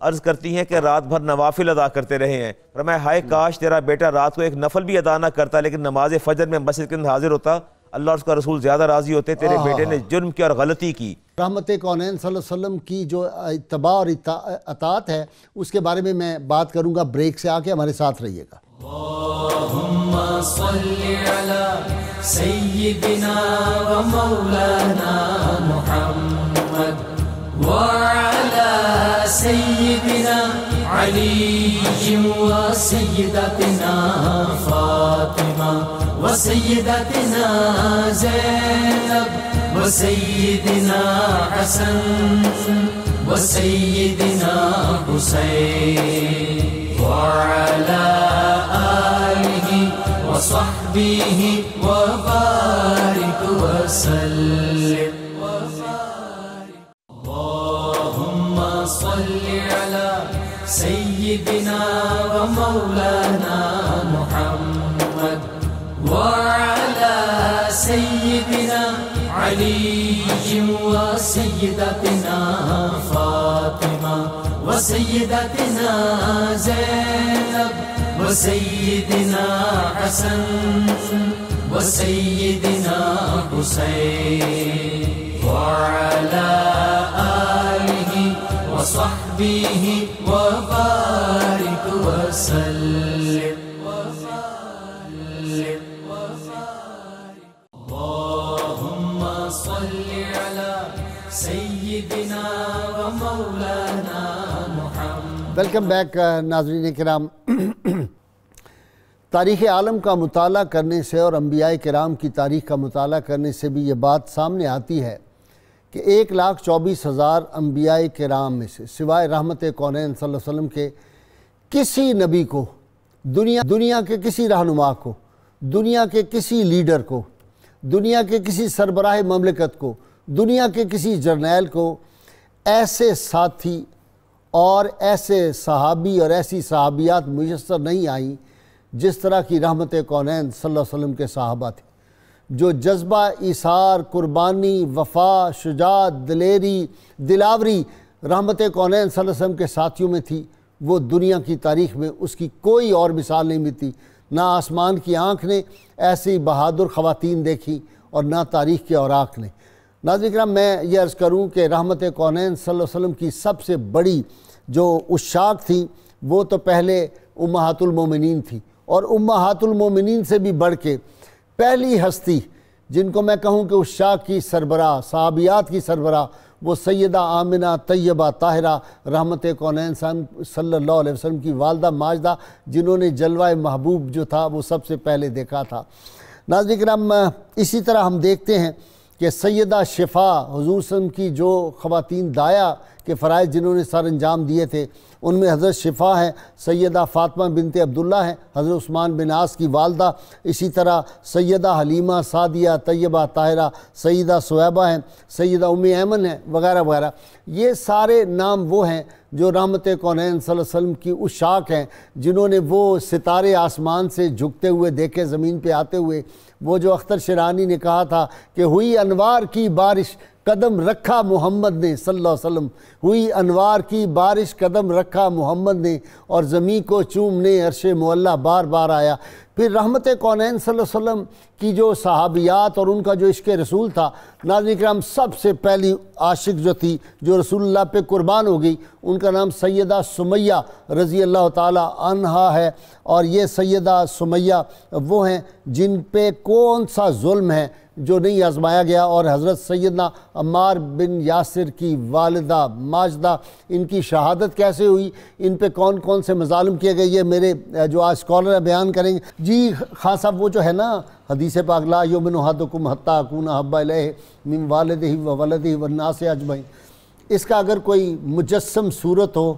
عرض کرتی ہیں کہ رات بھر نوافل ادا کرتے رہے ہیں. فرمایا ہائے کاش تیرا بیٹا رات کو ایک نفل بھی ادا نہ کرتا لیکن نماز فجر میں مسجد کے اندر حاضر ہوتا, اللہ اور اس کا رسول زیادہ راضی ہوتے. تیرے بیٹے نے جرم کیا اور غلطی کی. رحمت کونین صلی اللہ علیہ وسلم کی جو اتباع اور اطاعت ہے اس کے بارے میں بات کروں گا بریک سے آ کے. ہمارے ساتھ رہیے گا. اللہم صلی علی سیدنا و مولانا محمد وعلى سيدنا علي وسيدتنا فاطمة وسيدتنا زينب وسيدنا حسن وسيدنا حسين وعلى آله وصحبه وبارك وسلم. صل على سيدنا ومولانا محمد وعلى سيدنا علي وسيدتنا فاطمة وسيدتنا زينب وسيدنا حسن وسيدنا حسين وعلى وصحبه وبارك وسلم. اللهم صل على سيدنا ومولانا محمد. ویلکم بیک ناظرین کرام. تاریخ عالم کا مطالعہ کرنے سے اور انبیاء کرام کی تاریخ کا مطالعہ کرنے سے بھی یہ بات سامنے آتی ہے کہ 1,24,000 انبیاء کرام میں سے سوائے رحمت کونین صلی اللہ علیہ وسلم کے کسی نبی کو, دنیا کے کسی رہنما کو, دنیا کے کسی لیڈر کو, دنیا کے کسی سربراہ مملکت کو, دنیا کے کسی جرنیل کو ایسے ساتھی اور ایسے صحابی اور ایسی صحابیات میسر نہیں آئیں جس طرح کی رحمت کونین صلی اللہ علیہ وسلم کے صحابہ تھے, جو جذبہ ایثار, قربانی, وفا, شجاعت, دلیری, دلاوری رحمت کونین صلی اللہ علیہ وسلم کے ساتھیوں میں تھی. وہ دنیا کی تاریخ میں اس کی کوئی اور مثال نہیں ملتی. نہ آسمان کی آنکھ نے ایسی بہادر خواتین دیکھی اور نہ تاریخ کے اوراق نے. ناظرین کرام, میں یہ عرض کروں کہ رحمت کونین صلی اللہ علیہ وسلم کی سب سے بڑی جو عشاق تھیں وہ تو پہلے امہات المومنین تھی, اور امہات المومنین سے بھی بڑھ کے پہلی ہستی جن کو میں کہوں کہ عشاق کی سربراہ, صحابیات کی سربراہ, وہ سیدہ آمنہ طیبہ طاہرہ رحمت کونین صلی اللہ علیہ وسلم کی والدہ ماجدہ, جنہوں نے جلوہ محبوب جو تھا وہ سب سے پہلے دیکھا تھا. ناظرین کرام, اسی طرح ہم دیکھتے ہیں کہ سیدہ شفا حضور صلی اللہ علیہ وسلم کی جو خواتین دایا کے فرائض جنہوں نے سر انجام دیے تھے ان میں حضرت شفا ہیں, سیدہ فاطمہ بنت عبداللہ ہیں, حضرت عثمان بن عاص کی والدہ, اسی طرح سیدہ حلیمہ سعدیہ طیبہ طاہرہ, سیدہ صہیبہ ہیں, سیدہ ام ایمن ہیں, وغیرہ وغیرہ. یہ سارے نام وہ ہیں جو رحمت کونین صلی اللہ علیہ وسلم کی عشاق ہیں, جنہوں نے وہ ستارے آسمان سے جھکتے ہوئے دیکھے زمین پہ آتے ہوئے. وہ جو اختر شیرانی نے کہا تھا کہ ہوئی انوار کی بارش قدم رکھا محمد نے صلی اللہ علیہ وسلم, ہوئی انوار کی بارش قدم رکھا محمد نے, اور زمین کو چومنے عرش معلیٰ بار بار آیا. پھر رحمت کونین صلی اللہ علیہ وسلم کی جو صحابیات اور ان کا جو عشق رسول تھا, ناظرین کرام سب سے پہلی عاشق جو تھی جو رسول اللہ پہ قربان ہو گئی, ان کا نام سیدہ سمیہ رضی اللہ تعالی عنہا ہے. اور یہ سیدہ سمیہ وہ ہیں جن پہ کون سا ظلم ہے جو نہیں آزمایا گیا, اور حضرت سیدنا عمار بن یاسر کی والدہ ماجدہ, ان کی شہادت کیسے ہوئی, ان پہ کون کون سے مظالم کیے گئے, یہ میرے جو آج اسکالر بیان کریں گے. جی خان صاحب, وہ جو ہے نا حدیث پاک لا یؤمن احدکم حتی اکون احب الیہ من والدہ و ولدہ والناس اجمعین, اس کا اگر کوئی مجسم صورت ہو,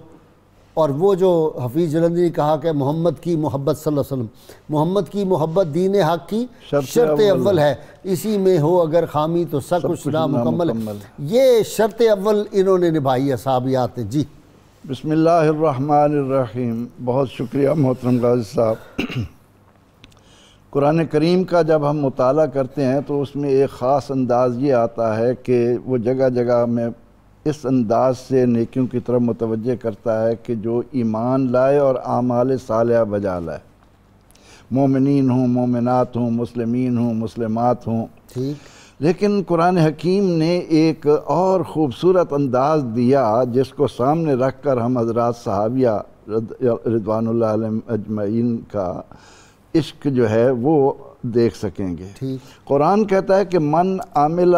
اور وہ جو حفیظ جلندی نے کہا کہ محمد کی محبت صلی اللہ علیہ وسلم, محمد کی محبت دین حق کی شرط اول ہے, اسی میں ہو اگر خامی تو سب کچھ نامکمل ہے. یہ شرط اول انہوں نے نبھائی ہے صحابیات نے. جی بسم اللہ الرحمن الرحیم. بہت شکریہ محترم غازی صاحب. قرآن کریم کا جب ہم مطالعہ کرتے ہیں تو اس میں ایک خاص انداز یہ آتا ہے کہ وہ جگہ جگہ میں اس انداز سے نیکیوں کی طرف متوجہ کرتا ہے کہ جو ایمان لائے اور اعمال صالحہ بجا لائے، مومنین ہوں، مومنات ہوں، مسلمین ہوں، مسلمات ہوں۔ ٹھیک، لیکن قرآن حکیم نے ایک اور خوبصورت انداز دیا جس کو سامنے رکھ کر ہم حضرات صحابیہ رضوان اللہ علیہم اجمعین کا عشق جو ہے وہ دیکھ سکیں گے۔ ٹھیک، قرآن کہتا ہے کہ من عامل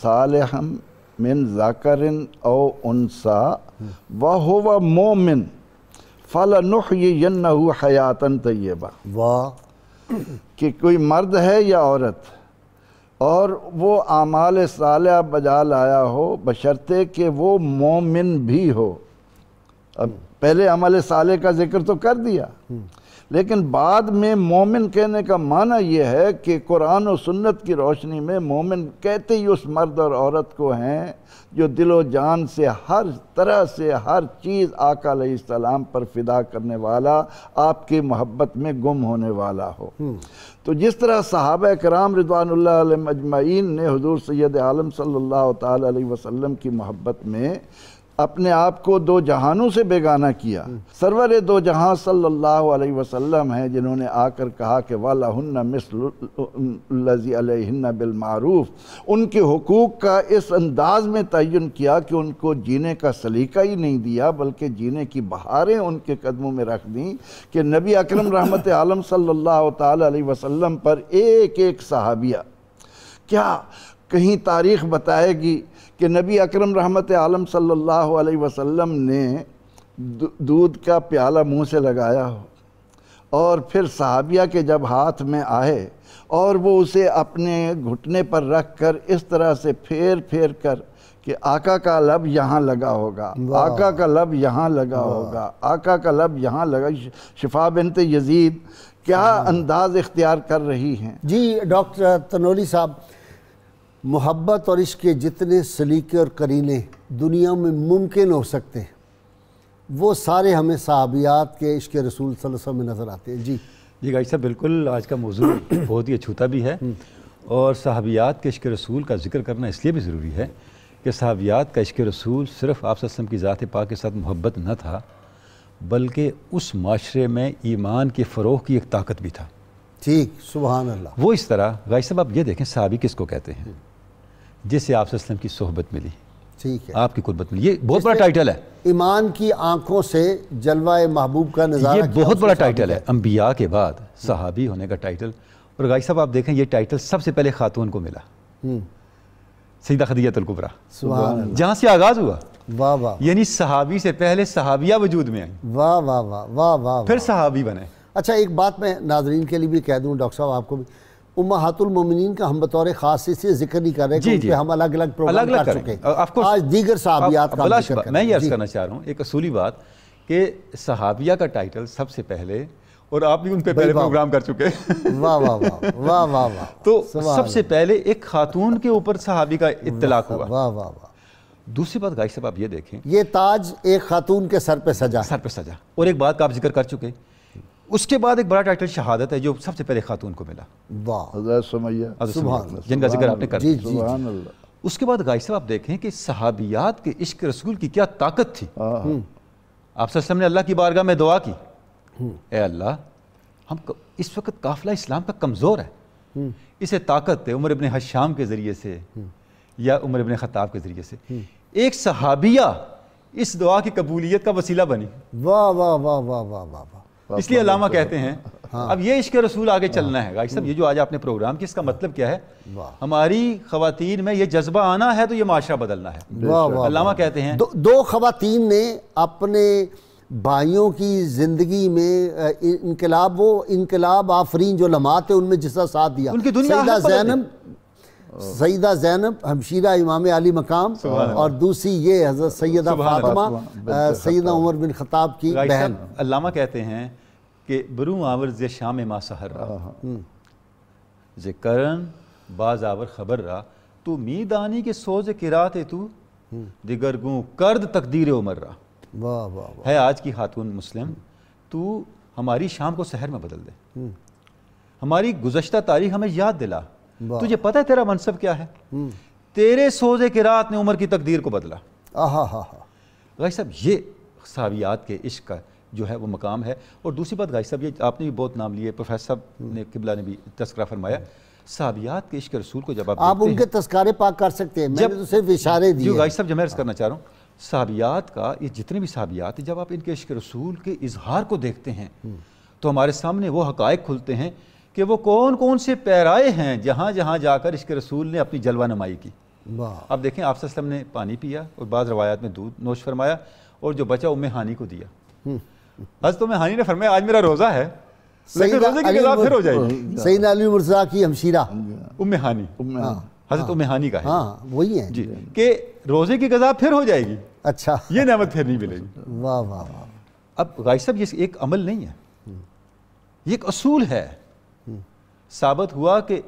صالحا من ذکر او انثی وہو مومن فلنحیینہ حیاتا طیبہ، واہ، کہ کوئی مرد ہے یا عورت اور وہ اعمال صالحہ بجا لایا ہو بشرطے کہ وہ مومن بھی ہو۔ اب پہلے عمل صالح کا ذکر تو کر دیا، لیکن بعد میں مومن کہنے کا معنی یہ ہے کہ قرآن و سنت کی روشنی میں مومن کہتے ہی اس مرد اور عورت کو ہیں جو دل و جان سے ہر طرح سے ہر چیز آقا علیہ السلام پر فدا کرنے والا، آپ کی محبت میں گم ہونے والا ہو۔ تو جس طرح صحابہ کرام رضوان اللہ علیہم اجمعین نے حضور سید عالم صلی اللہ تعالی علیہ وسلم کی محبت میں اپنے آپ کو دو جہانوں سے بیگانہ کیا، سرور دو جہاں صلی اللہ علیہ وسلم ہیں جنہوں نے آ کر کہا کہ وَلَهُنَّ مِثْلُ الَّذِي عَلَيْهِنَّ بِالْمَعْرُوفِ، ان کے حقوق کا اس انداز میں تعین کیا کہ ان کو جینے کا سلیقہ ہی نہیں دیا بلکہ جینے کی بہاریں ان کے قدموں میں رکھ دیں کہ نبی اکرم رحمت عالم صلی اللہ تعالی علیہ وسلم پر ایک ایک صحابیہ، کیا کہیں تاریخ بتائے گی کہ نبی اکرم رحمت عالم صلی اللہ علیہ وسلم نے دودھ کا پیالہ منہ سے لگایا ہو اور پھر صحابیہ کے جب ہاتھ میں آئے اور وہ اسے اپنے گھٹنے پر رکھ کر اس طرح سے پھیر پھیر کر کہ آقا کا لب یہاں لگا ہوگا، آقا کا لب یہاں لگا ہوگا، آقا کا لب یہاں لگا، شفا بنت یزید کیا انداز اختیار کر رہی ہیں۔ جی ڈاکٹر تنوری صاحب، محبت اور عشق کے جتنے سلیقے اور قرینے دنیا میں ممکن ہو سکتے ہیں وہ سارے ہمیں صحابیات کے عشق رسول صلی اللہ علیہ وسلم میں نظر آتے ہیں۔ جی گائی صاحب، بالکل آج کا موضوع بہت ہی اچھوتا بھی ہے، اور صحابیات کے عشق رسول کا ذکر کرنا اس لیے بھی ضروری ہے کہ صحابیات کا عشق رسول صرف آپ صلی اللہ علیہ وسلم کی ذات پاک کے ساتھ محبت نہ تھا بلکہ اس معاشرے میں ایمان کے فروغ کی ایک طاقت بھی تھا۔ ٹھیک، سبحان اللہ۔ وہ اس طرح گائی صاحب آپ یہ دیکھیں صحابی کس کو کہتے ہیں؟ جس سے آپ صلی اللہ علیہ وسلم کی صحبت ملی، ٹھیک ہے، آپ کی قربت ملی، یہ بہت بڑا ٹائٹل ہے۔ ایمان کی آنکھوں سے جلوہ محبوب کا نظارہ، یہ بہت بڑا ٹائٹل ہے، انبیاء کے بعد صحابی ہونے کا ٹائٹل۔ اور گائی صاحب آپ دیکھیں یہ ٹائٹل سب سے پہلے خاتون کو ملا، سیدہ خدیجہ الکبریٰ، سبحان اللہ، جہاں سے آغاز ہوا۔ واہ واہ، یعنی صحابی سے پہلے صحابیہ وجود میں آئیں، واہ واہ واہ واہ واہ۔ پھر صحابی بنے۔ اچھا ایک بات میں ناظرین کے لیے بھی کہہ دوں ڈاکٹر صاحب، آپ کو بھی، امہات المومنین کا ہم بطور خاص سے ذکر نہیں کر رہے کیونکہ ہم الگ الگ پروگرام کر چکے ہیں، آج دیگر صحابیات کا ذکر کریں۔ میں یہ عرض کرنا چاہ رہا ہوں ایک اصولی بات کہ صحابیہ کا ٹائٹل سب سے پہلے، اور آپ بھی ان پہ پہلے پروگرام کر چکے ہیں۔ واہ واہ واہ واہ واہ واہ، تو سب سے پہلے ایک خاتون کے اوپر صحابی کا اطلاق ہوا۔ واہ واہ واہ۔ دوسری بات گائی صاحب آپ یہ دیکھیں، یہ تاج ایک خاتون کے سر پہ سجا، سر پہ سجا۔ اور ایک بات کا آپ ذکر کر چکے، اس کے بعد ایک بڑا ٹائٹل شہادت ہے جو سب سے پہلے خاتون کو ملا، واہ، حضرت سمیہ، جن کا ذکر آپ نے کر جی دیا۔ جی، سبحان اللہ۔ اس کے بعد گائی صاحب آپ دیکھیں کہ صحابیات کے عشق رسول کی کیا طاقت تھی۔ آپ صلی اللہ علیہ وسلم نے اللہ کی بارگاہ میں دعا کی، اے اللہ ہم اس وقت قافلہ اسلام کا کمزور ہے، اسے طاقت ہے عمر ابن حشام کے ذریعے سے یا عمر ابن خطاب کے ذریعے سے۔ ایک صحابیہ اس دعا کی قبولیت کا وسیلہ بنی۔ واہ واہ واہ واہ واہ واہ۔ اس لیے علامہ کہتے ہیں اب یہ عشق رسول آگے چلنا ہے۔ گائی صاحب یہ جو آج آپ نے پروگرام کی، اس کا مطلب کیا ہے؟ ہماری خواتین میں یہ جذبہ آنا ہے تو یہ معاشرہ بدلنا ہے۔ علامہ کہتے ہیں دو خواتین نے اپنے بھائیوں کی زندگی میں انقلاب، وہ انقلاب آفرین جو لمحات ہیں ان میں جس کا ساتھ دیا، ان کی دنیا سیدہ زینب ہمشیرہ امام علی مقام، اور دوسری یہ حضرت سیدہ فاطمہ سیدہ عمر بن خطاب کی بہن۔ علامہ کہتے ہیں کہ برو آور ز شام ما سحر را ذکرن باز آور خبر را تو میدانی کے سوز قرات تو دیگر گوں کرد تقدیر عمر را۔ واہ واہ، ہے آج کی خاتون مسلم، تو ہماری شام کو سحر میں بدل دے، ہماری گزشتہ تاریخ ہمیں یاد دلا۔ تجھے پتہ ہے تیرا منصب کیا ہے؟ تیرے سوز قرات نے عمر کی تقدیر کو بدلا۔ ہاں ہاں ہاں غازی صاحب یہ صحابیات کے عشق کا جو ہے وہ مقام ہے. اور دوسری بات غازی صاحب، یہ آپ نے بھی بہت نام لیے، پروفیسر صاحب نے قبلہ نے بھی تذکرہ فرمایا، صحابیات کے عشق رسول کو جب آپ ان کے تذکارے پاک کر سکتے ہیں، میں نے تو صرف اشارے دیے. جو غازی صاحب جو میں عرض کرنا چاہ رہا ہوں، صحابیات کا یہ جتنے بھی صحابیات ہیں، جب آپ ان کے عشق رسول کے اظہار کو دیکھتے ہیں تو ہمارے سامنے وہ حقائق کھلتے ہیں کہ وہ کون کون سے پیرائے ہیں جہاں جہاں جا کر عشق رسول نے اپنی جلوہ نمائی کی. اب دیکھیں آپ صلی اللہ علیہ وسلم نے پانی پیا اور بعض روایات میں دودھ نوش فرمایا، اور جو بچا ام ہانی کو دیا. حضرت ام ہانی نے فرمایا آج میرا روزہ ہے لیکن روزے کی قضا پھر ہو جائے گی. سیدنا علی مرتضیٰ کی ہمشیرہ ام ہانی، حضرت ام ہانی کا ہے، ہاں وہی ہیں جی، کہ روزے کی قضا پھر ہو جائے گی، اچھا یہ نعمت پھر نہیں ملے گی. واہ واہ واہ. اب غازی صاحب یہ ایک عمل نہیں ہے، یہ ایک اصول ہے. ثابت ہوا کہ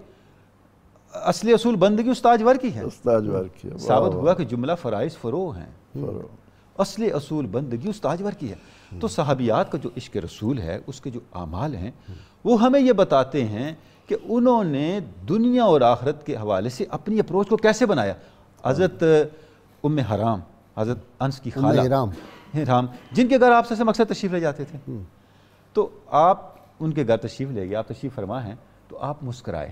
اصلی اصول بندگی استاجور کی ہے، استاجور کی ہے. ثابت ہوا کہ جملہ فرائض فروع ہیں، اصلی اصول بندگی استاجور کی ہے. تو صحابیات کا جو عشق رسول ہے، اس کے جو اعمال ہیں، وہ ہمیں یہ بتاتے ہیں کہ انہوں نے دنیا اور آخرت کے حوالے سے اپنی اپروچ کو کیسے بنایا. حضرت ام حرام، حضرت انس کی خالہ حرام، جن کے گھر آپ سے اکثر تشریف لے جاتے تھے، تو آپ ان کے گھر تشریف لے گئے، آپ تشریف فرما ہیں تو آپ مسکرائے.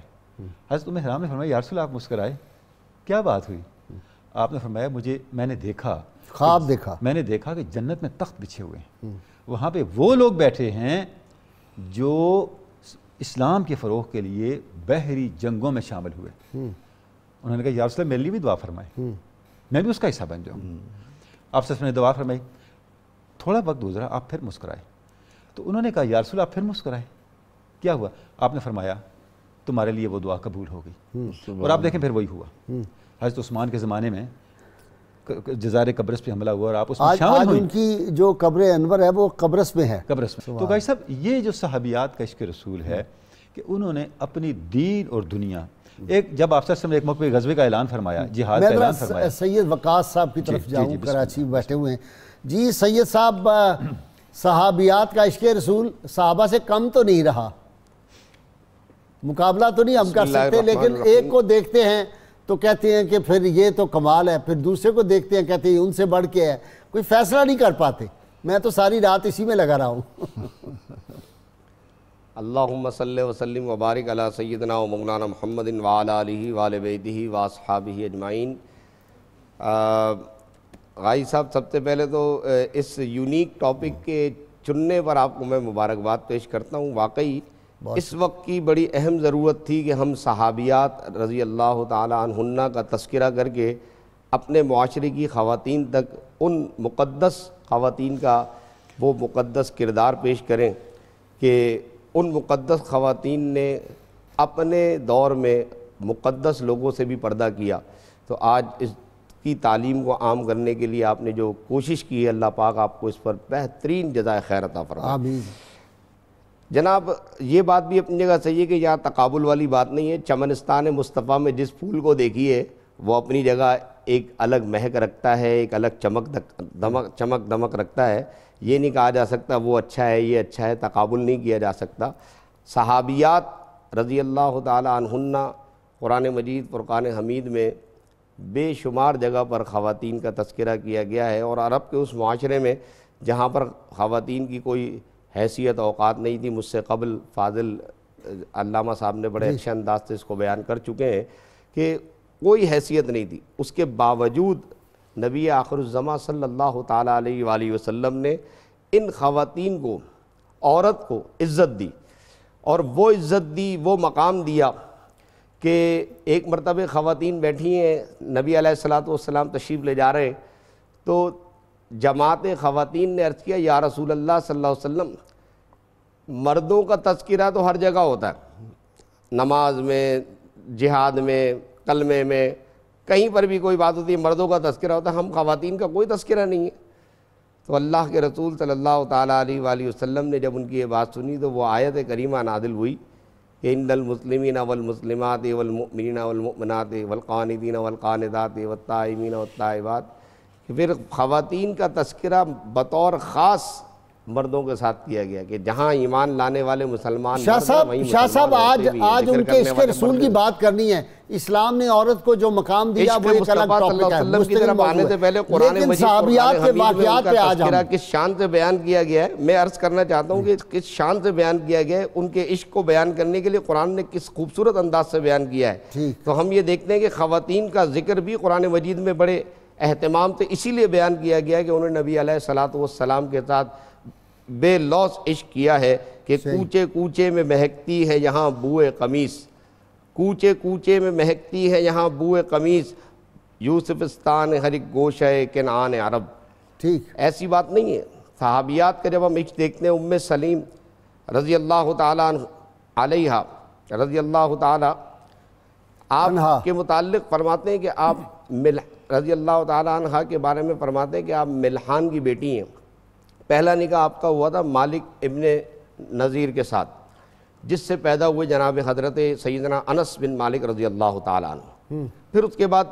حضرت ام حرام نے فرمایا یا رسول اللہ آپ مسکرائے، کیا بات ہوئی؟ آپ نے فرمایا میں نے دیکھا، خواب دیکھا، میں نے دیکھا کہ جنت میں تخت بچھے ہوئے ہیں، وہاں پہ وہ لوگ بیٹھے ہیں جو اسلام کے فروغ کے لیے بحری جنگوں میں شامل ہوئے. انہوں نے کہا یا رسول اللہ میرے لیے بھی دعا فرمائے، میں بھی اس کا حصہ بن جاؤں. آپ سے نے دعا فرمائی، تھوڑا وقت گزرا، آپ پھر مسکرائے. تو انہوں نے کہا یا رسول اللہ آپ پھر مسکرائے، کیا ہوا؟ آپ نے فرمایا تمہارے لیے وہ دعا قبول ہو گئی. اور آپ دیکھیں پھر وہی ہوا. حضرت عثمان کے زمانے میں جزائر قبرص پہ حملہ ہوا اور آپ اس میں شامل ہوئی. ان کی جو قبر انور ہے وہ قبرص میں ہے. قبرص میں. تو غازی صاحب یہ جو صحابیات کا عشق رسول ہے کہ انہوں نے اپنی دین اور دنیا، ایک جب آپ سے ایک موقع غزوے کا اعلان فرمایا، جہاد کا اعلان فرمایا. سید وقاص صاحب کی طرف جاؤں، کراچی میں بیٹھے ہوئے ہیں. جی سید صاحب، صحابیات کا عشق رسول صحابہ سے کم تو نہیں رہا، مقابلہ تو نہیں ہم کر سکتے، لیکن ایک کو دیکھتے ہیں تو کہتے ہیں کہ پھر یہ تو کمال ہے، پھر دوسرے کو دیکھتے ہیں کہتے ہیں ان سے بڑھ کے ہے. کوئی فیصلہ نہیں کر پاتے. میں تو ساری رات اسی میں لگا رہا ہوں. اللہم صلی وسلم وبارک علی سیدنا و مولانا محمد وعلی آلہ وآل بیتہ واصحابہ اجمعین. غازی صاحب سب سے پہلے تو اس یونیک ٹاپک کے چننے پر آپ کو میں مبارکباد پیش کرتا ہوں. واقعی اس وقت کی بڑی اہم ضرورت تھی کہ ہم صحابیات رضی اللہ تعالی عنہن کا تذکرہ کر کے اپنے معاشرے کی خواتین تک ان مقدس خواتین کا وہ مقدس کردار پیش کریں کہ ان مقدس خواتین نے اپنے دور میں مقدس لوگوں سے بھی پردہ کیا. تو آج اس کی تعلیم کو عام کرنے کے لیے آپ نے جو کوشش کی ہے، اللہ پاک آپ کو اس پر بہترین جزائے خیر عطا فرمائے. آمین. جناب یہ بات بھی اپنی جگہ صحیح ہے کہ یہاں تقابل والی بات نہیں ہے. چمنستان مصطفیٰ میں جس پھول کو دیکھیے وہ اپنی جگہ ایک الگ مہک رکھتا ہے، ایک الگ چمک دمک رکھتا ہے. یہ نہیں کہا جا سکتا وہ اچھا ہے یہ اچھا ہے، تقابل نہیں کیا جا سکتا. صحابیات رضی اللہ تعالی عنہن قرآن مجید فرقان حمید میں بے شمار جگہ پر خواتین کا تذکرہ کیا گیا ہے. اور عرب کے اس معاشرے میں جہاں پر خواتین کی کوئی حیثیت اوقات نہیں تھی، مجھ سے قبل فاضل علامہ صاحب نے بڑے اچھے انداز سے اس کو بیان کر چکے ہیں کہ کوئی حیثیت نہیں تھی. اس کے باوجود نبی آخر الزماں صلی اللہ تعالیٰ علیہ وآلہ وسلم نے ان خواتین کو، عورت کو عزت دی، اور وہ عزت دی، وہ مقام دیا کہ ایک مرتبہ خواتین بیٹھی ہیں، نبی علیہ الصلوۃ والسلام تشریف لے جا رہے ہیں تو جماعت خواتین نے عرض کیا یا رسول اللہ صلی اللہ علیہ وسلم، مردوں کا تذکرہ تو ہر جگہ ہوتا ہے، نماز میں، جہاد میں، کلمے میں، کہیں پر بھی کوئی بات ہوتی ہے مردوں کا تذکرہ ہوتا ہے، ہم خواتین کا کوئی تذکرہ نہیں ہے. تو اللہ کے رسول صلی اللہ تعالیٰ علیہ وآلہ وسلم نے جب ان کی یہ بات سنی تو وہ آیت کریمہ نازل ہوئی کہ ان المسلمین والمسلمات والمؤمنین والمؤمنات والقانتین والقانتات والتائبین والتائبات، کہ پھر خواتین کا تذکرہ بطور خاص مردوں کے ساتھ کیا گیا کہ جہاں ایمان لانے والے مسلمان. شاہ صاحب آج ان کے عشق رسول کی بات کرنی ہے. اسلام نے عورت کو جو مقام دیا عشق وہ ایک الگ مصطفیٰ صلی اللہ ٹاپک ہے، علیہ وسلم کی مستقل طرف آنے موضوع سے ہے۔ پہلے قرآن لیکن مجید صحابیات کے واقعات پہ آج ہم کس شان سے بیان کیا گیا ہے، میں عرض کرنا چاہتا ہوں کہ کس شان سے بیان کیا گیا ہے، ان کے عشق کو بیان کرنے کے لیے قرآن نے کس خوبصورت انداز سے بیان کیا ہے۔ تو ہم یہ دیکھتے ہیں کہ خواتین کا ذکر بھی قرآن مجید میں بڑے اہتمام سے اسی لیے بیان کیا گیا ہے کہ انہوں نے نبی علیہ السلام کے ساتھ بے لوث عشق کیا ہے کہ کوچے کوچے میں مہکتی ہے یہاں بوئے قمیص، کوچے کوچے میں مہکتی ہے یہاں بوئے قمیص، یوسفستان ہر ایک گوشہ کنعان عرب۔ ٹھیک، ایسی بات نہیں ہے۔ صحابیات کا جب ہم عشق دیکھتے ہیں، ام سلیم رضی اللہ تعالیٰ علیہا رضی اللہ تعالیٰ آپ کے متعلق فرماتے ہیں کہ آپ رضی اللہ تعالیٰ عنہ کے بارے میں فرماتے ہیں کہ آپ ملحان کی بیٹی ہیں۔ پہلا نکاح آپ کا ہوا تھا مالک ابن نذیر کے ساتھ، جس سے پیدا ہوئے جناب حضرت سیدنا انس بن مالک رضی اللہ تعالیٰ عنہ۔ پھر اس کے بعد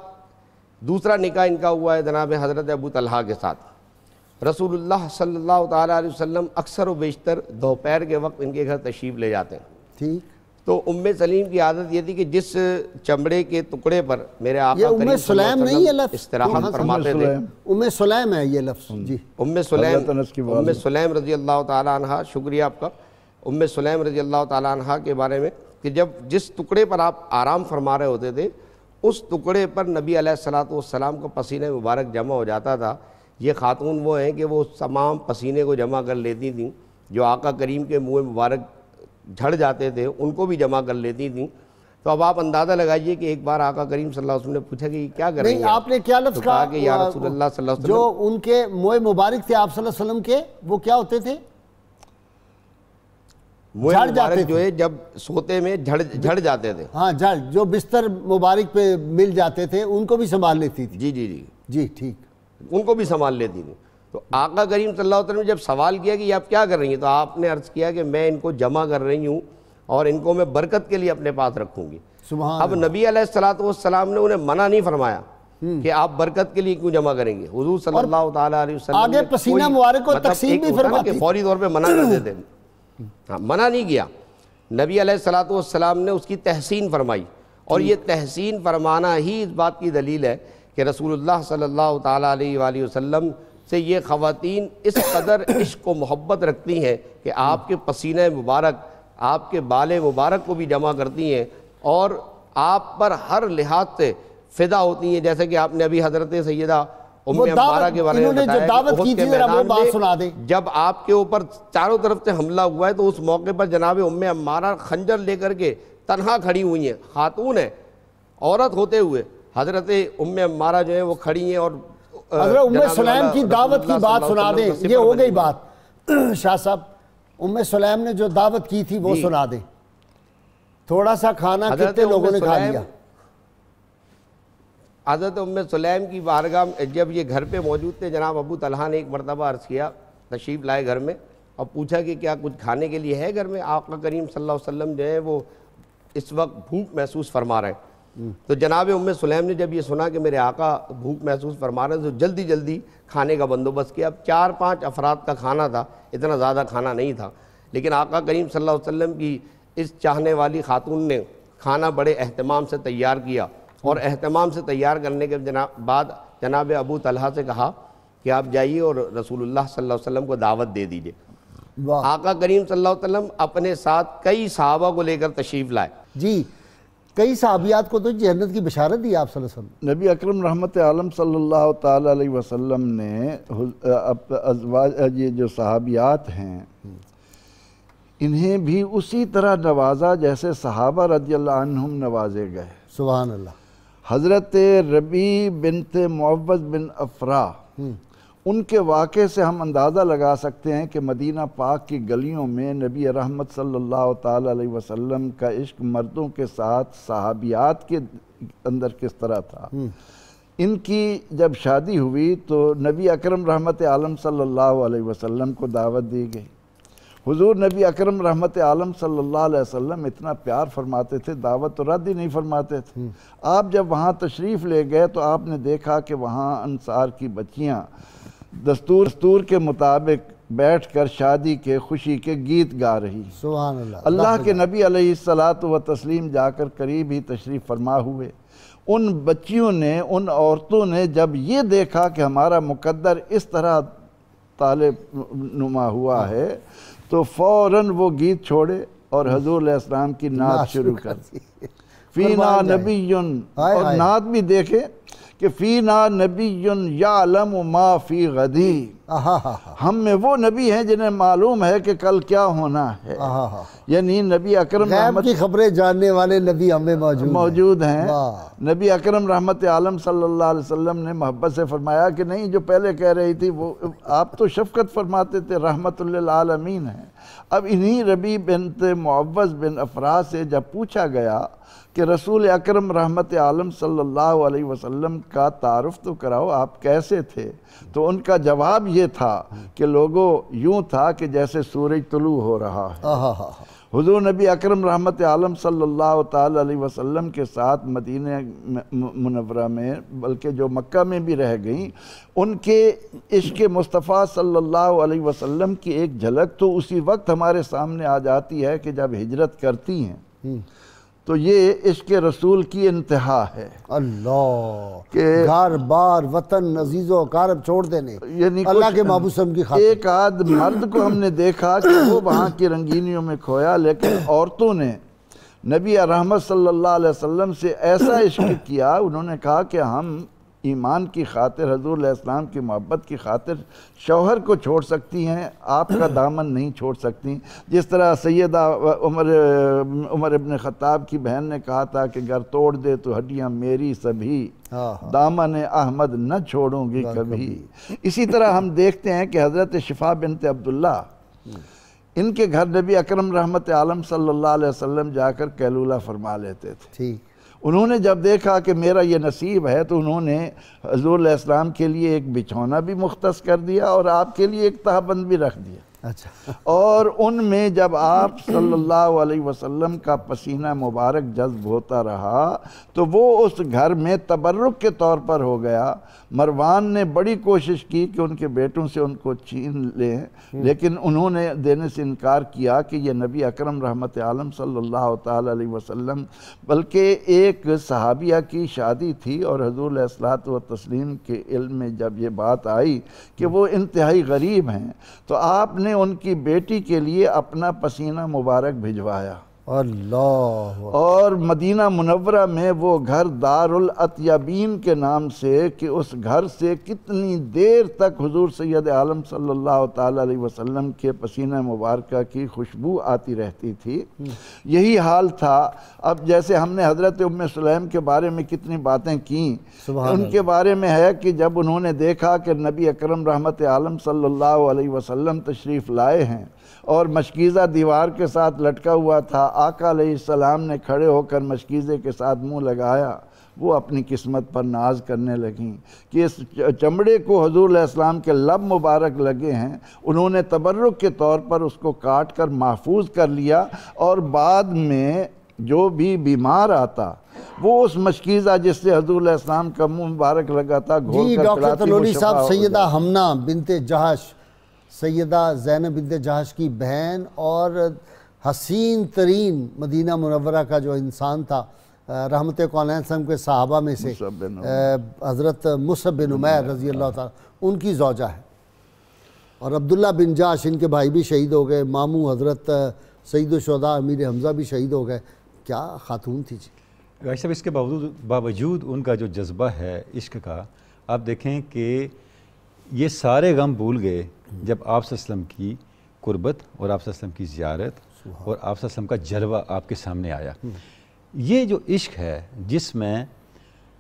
دوسرا نکاح ان کا ہوا ہے جناب حضرت ابو طلحہ کے ساتھ۔ رسول اللہ صلی اللہ تعالیٰ علیہ وسلم اکثر و بیشتر دوپہر کے وقت ان کے گھر تشریف لے جاتے ہیں۔ ٹھیک، تو ام سلیم کی عادت یہ تھی کہ جس چمڑے کے ٹکڑے پر میرے آقا یہ ام کریم صلی سلیم اللہ نہیں علیہ ہے وسلم لفظ، استراحت فرماتے تھے، ام سلیم ہے یہ لفظ۔ جی، ام سلیم رضی اللہ تعالیٰ عنہ، شکریہ آپ کا، ام سلیم رضی اللہ تعالیٰ عنہ کے بارے میں کہ جب جس ٹکڑے پر آپ آرام فرما رہے ہوتے تھے اس ٹکڑے پر نبی علیہ السلام کا پسینہ مبارک جمع ہو جاتا تھا۔ یہ خاتون وہ ہیں کہ وہ تمام پسینے کو جمع کر لیتی تھیں، جو آقا کریم کے منہ مبارک جھڑ جاتے تھے ان کو بھی جمع کر لیتی تھیں۔ تو اب آپ اندازہ لگائیے کہ ایک بار آقا کریم صلی اللہ علیہ وسلم نے پوچھا کہ یہ کیا کر رہی ہیں؟ نہیں، آپ نے کیا لفظ کہا کہ یا رسول اللہ صلی اللہ علیہ وسلم، جو ان کے منہ مبارک تھے آپ صلی اللہ علیہ وسلم کے، وہ کیا ہوتے تھے؟ منہ مبارک جو ہے جب سوتے میں جھڑ جاتے تھے، ہاں، جھڑ جو بستر مبارک پہ مل جاتے تھے ان کو بھی سنبھال لیتی تھی۔ جی جی جی جی ٹھیک، ان کو بھی سنبھال لیتی تھی۔ تو آقا کریم صلی اللہ علیہ وسلم نے جب سوال کیا کہ یہ آپ کیا کر رہی ہیں، تو آپ نے عرض کیا کہ میں ان کو جمع کر رہی ہوں اور ان کو میں برکت کے لیے اپنے پاس رکھوں گی۔ سبحان اب نبی علیہ السلام نے انہیں منع نہیں فرمایا کہ آپ برکت کے لیے کیوں جمع کریں گے۔ حضور صلی اللہ تعالیٰ علیہ وسلم آگے پسینہ مبارک کو تقسیم بھی فرماتی، فوری طور پہ منع کر دیتے، منع نہیں کیا۔ نبی علیہ السلام نے اس کی تحسین فرمائی، اور یہ تحسین فرمانا ہی اس بات کی دلیل ہے کہ رسول اللہ صلی اللہ تعالیٰ علیہ وآلہ وسلم سے یہ خواتین اس قدر عشق و محبت رکھتی ہیں کہ آپ کے پسینہ مبارک، آپ کے بال مبارک کو بھی جمع کرتی ہیں اور آپ پر ہر لحاظ سے فدا ہوتی ہیں۔ جیسے کہ آپ نے ابھی حضرت سیدہ ام عمارہ کے بارے میں بتایا کہ احد کے میدان میں جب آپ کے اوپر چاروں طرف سے حملہ ہوا ہے تو اس موقع پر جناب ام عمارہ خنجر لے کر کے تنہا کھڑی ہوئی ہیں، خاتون ہیں، عورت ہوتے ہوئے حضرت ام عمارہ جو ہے وہ کھڑی ہیں، اور حضرت ام سلیم کی دعوت کی بات سنا دیں۔ یہ ہو گئی بات، شاہ صاحب ام سلیم نے جو دعوت کی تھی وہ سنا دیں۔ تھوڑا سا کھانا کتنے لوگوں نے کھا لیا؟ حضرت ام سلیم کی بارگاہ جب یہ گھر پہ موجود تھے، جناب ابو طلحہ نے ایک مرتبہ عرض کیا، تشریف لائے گھر میں اور پوچھا کہ کیا کچھ کھانے کے لیے ہے گھر میں؟ آقا کریم صلی اللہ علیہ وسلم جو ہے وہ اس وقت بھوک محسوس فرما رہے ہیں۔ تو جناب ام سلیم نے جب یہ سنا کہ میرے آقا بھوک محسوس فرما رہے ہیں تو جلدی جلدی کھانے کا بندوبست کیا۔ اب 4-5 افراد کا کھانا تھا، اتنا زیادہ کھانا نہیں تھا، لیکن آقا کریم صلی اللہ علیہ وسلم کی اس چاہنے والی خاتون نے کھانا بڑے اہتمام سے تیار کیا، اور اہتمام سے تیار کرنے کے بعد جناب ابو طلحہ سے کہا کہ آپ جائیے اور رسول اللہ صلی اللہ علیہ وسلم کو دعوت دے دیجئے۔ آقا کریم صلی اللہ علیہ وسلم اپنے ساتھ کئی صحابہ کو لے کر تشریف لائے۔ جی، کئی صحابیات کو تو جنت کی بشارت دی آپ صلی اللہ علیہ وسلم۔ نبی اکرم رحمت عالم صلی اللہ تعالیٰ علیہ وسلم نے یہ جو صحابیات ہیں انہیں بھی اسی طرح نوازا جیسے صحابہ رضی اللہ عنہم نوازے گئے۔ سبحان اللہ۔ حضرت ربیع بنت معوذ بن افرا، ان کے واقعے سے ہم اندازہ لگا سکتے ہیں کہ مدینہ پاک کی گلیوں میں نبی رحمت صلی اللہ تعالیٰ علیہ وسلم کا عشق مردوں کے ساتھ صحابیات کے اندر کس طرح تھا۔ ان کی جب شادی ہوئی تو نبی اکرم رحمت عالم صلی اللہ علیہ وسلم کو دعوت دی گئی۔ حضور نبی اکرم رحمت عالم صلی اللہ علیہ وسلم اتنا پیار فرماتے تھے، دعوت تو رد ہی نہیں فرماتے تھے۔ آپ جب وہاں تشریف لے گئے تو آپ نے دیکھا کہ وہاں انصار کی بچیاں دستور کے مطابق بیٹھ کر شادی کے خوشی کے گیت گا رہی. سبحان اللہ. اللہ کے نبی علیہ الصلاۃ و تسلیم جا کر قریب ہی تشریف فرما ہوئے. ان بچیوں نے، ان عورتوں نے جب یہ دیکھا کہ ہمارا مقدر اس طرح طالب نما ہوا ہے تو فوراً وہ گیت چھوڑے اور حضور علیہ السلام کی نعت شروع کر دی. فینا نبی، اور نعت بھی دیکھیں کہ فینا نبی یعلم ما فی غدی، ہم میں وہ نبی ہیں جنہیں معلوم ہے کہ کل کیا ہونا ہے. یعنی نبی اکرم غیب کی خبریں جاننے والے نبی ہمیں موجود ہیں. نبی اکرم رحمت عالم صلی اللہ علیہ وسلم نے محبت سے فرمایا کہ نہیں، جو پہلے کہہ رہی تھی وہ آپ تو شفقت فرماتے تھے، رحمت للعالمین ہیں. اب انہی ربیع بنت معوذ بن افراح سے جب پوچھا گیا کہ رسول اکرم رحمت عالم صلی اللہ علیہ وسلم کا تعارف تو کراؤ، آپ کیسے تھے؟ تو ان کا جواب یہ تھا کہ لوگوں یوں تھا کہ جیسے سورج طلوع ہو رہا ہے. حضور نبی اکرم رحمت عالم صلی اللہ تعالی علیہ وسلم کے ساتھ مدینہ منورہ میں، بلکہ جو مکہ میں بھی رہ گئیں، ان کے عشق مصطفیٰ صلی اللہ علیہ وسلم کی ایک جھلک تو اسی وقت ہمارے سامنے آ جاتی ہے کہ جب ہجرت کرتی ہیں. تو یہ عشق رسول کی انتہا ہے. اللہ کہ گھر بار وطن عزیز و اقارب چھوڑ دینے، یعنی اللہ کے محبوب صلی اللہ علیہ وسلم کی خاطر. ایک آدھ مرد کو ہم نے دیکھا کہ وہ وہاں کی رنگینیوں میں کھویا، لیکن عورتوں نے نبی رحمت صلی اللہ علیہ وسلم سے ایسا عشق کیا، انہوں نے کہا کہ ہم ایمان کی خاطر، حضور علیہ السلام کی محبت کی خاطر شوہر کو چھوڑ سکتی ہیں، آپ کا دامن نہیں چھوڑ سکتی. جس طرح سیدہ عمر ابن خطاب کی بہن نے کہا تھا کہ گر توڑ دے تو ہڈیاں میری سبھی، دامن احمد نہ چھوڑوں گی کبھی. اسی طرح ہم دیکھتے ہیں کہ حضرت شفا بنت عبداللہ، ان کے گھر نبی اکرم رحمت عالم صلی اللہ علیہ وسلم جا کر قیلولہ فرما لیتے تھے. انہوں نے جب دیکھا کہ میرا یہ نصیب ہے تو انہوں نے حضور علیہ السلام کے لیے ایک بچھونا بھی مختص کر دیا اور آپ کے لیے ایک تہبند بھی رکھ دیا. اور ان میں جب آپ صلی اللہ علیہ وسلم کا پسینہ مبارک جذب ہوتا رہا تو وہ اس گھر میں تبرک کے طور پر ہو گیا. مروان نے بڑی کوشش کی کہ ان کے بیٹوں سے ان کو چھین لیں، لیکن انہوں نے دینے سے انکار کیا کہ یہ نبی اکرم رحمت عالم صلی اللہ تعالی علیہ وسلم، بلکہ ایک صحابیہ کی شادی تھی اور حضور علیہ الصلوۃ والتسلیم کے علم میں جب یہ بات آئی کہ وہ انتہائی غریب ہیں تو آپ نے ان کی بیٹی کے لیے اپنا پسینہ مبارک بھجوایا. اللہ. اور مدینہ منورہ میں وہ گھر دار الاطیبین کے نام سے، کہ اس گھر سے کتنی دیر تک حضور سید عالم صلی اللہ تعالی علیہ وسلم کے پسینہ مبارکہ کی خوشبو آتی رہتی تھی. یہی حال تھا. اب جیسے ہم نے حضرت ام سلیم کے بارے میں کتنی باتیں کیں، ان کے بارے میں ہے کہ جب انہوں نے دیکھا کہ نبی اکرم رحمت عالم صلی اللہ علیہ وسلم تشریف لائے ہیں اور مشکیزہ دیوار کے ساتھ لٹکا ہوا تھا، آقا علیہ السلام نے کھڑے ہو کر مشکیزے کے ساتھ منہ لگایا، وہ اپنی قسمت پر ناز کرنے لگیں کہ اس چمڑے کو حضور علیہ السلام کے لب مبارک لگے ہیں. انہوں نے تبرک کے طور پر اس کو کاٹ کر محفوظ کر لیا اور بعد میں جو بھی بیمار آتا وہ اس مشکیزہ جس سے حضور علیہ السلام کا منہ مبارک لگا تھا گھول کر ڈاکٹر پلاتی. تلولی صاحب، سیدہ حمنہ بنت جہش، سیدہ زینب بنت جہش کی بہن اور حسین ترین مدینہ منورہ کا جو انسان تھا، رحمت کونین صلی کے صحابہ میں سے حضرت مصعب بن عمیر رضی اللہ تعالیٰ، ان کی زوجہ ہے. اور عبداللہ بن جاش، ان کے بھائی بھی شہید ہو گئے. ماموں حضرت سید الشہداء امیر حمزہ بھی شہید ہو گئے. کیا خاتون تھی جی. غازی صاحب، اس کے باوجود ان کا جو جذبہ ہے عشق کا، آپ دیکھیں کہ یہ سارے غم بھول گئے جب آپ صلی اللہ علیہ وسلم کی قربت اور آپ صلی اللہ علیہ وسلم کی زیارت اور آپ صلی اللہ علیہ وسلم کا جلوہ آپ کے سامنے آیا. یہ جو عشق ہے جس میں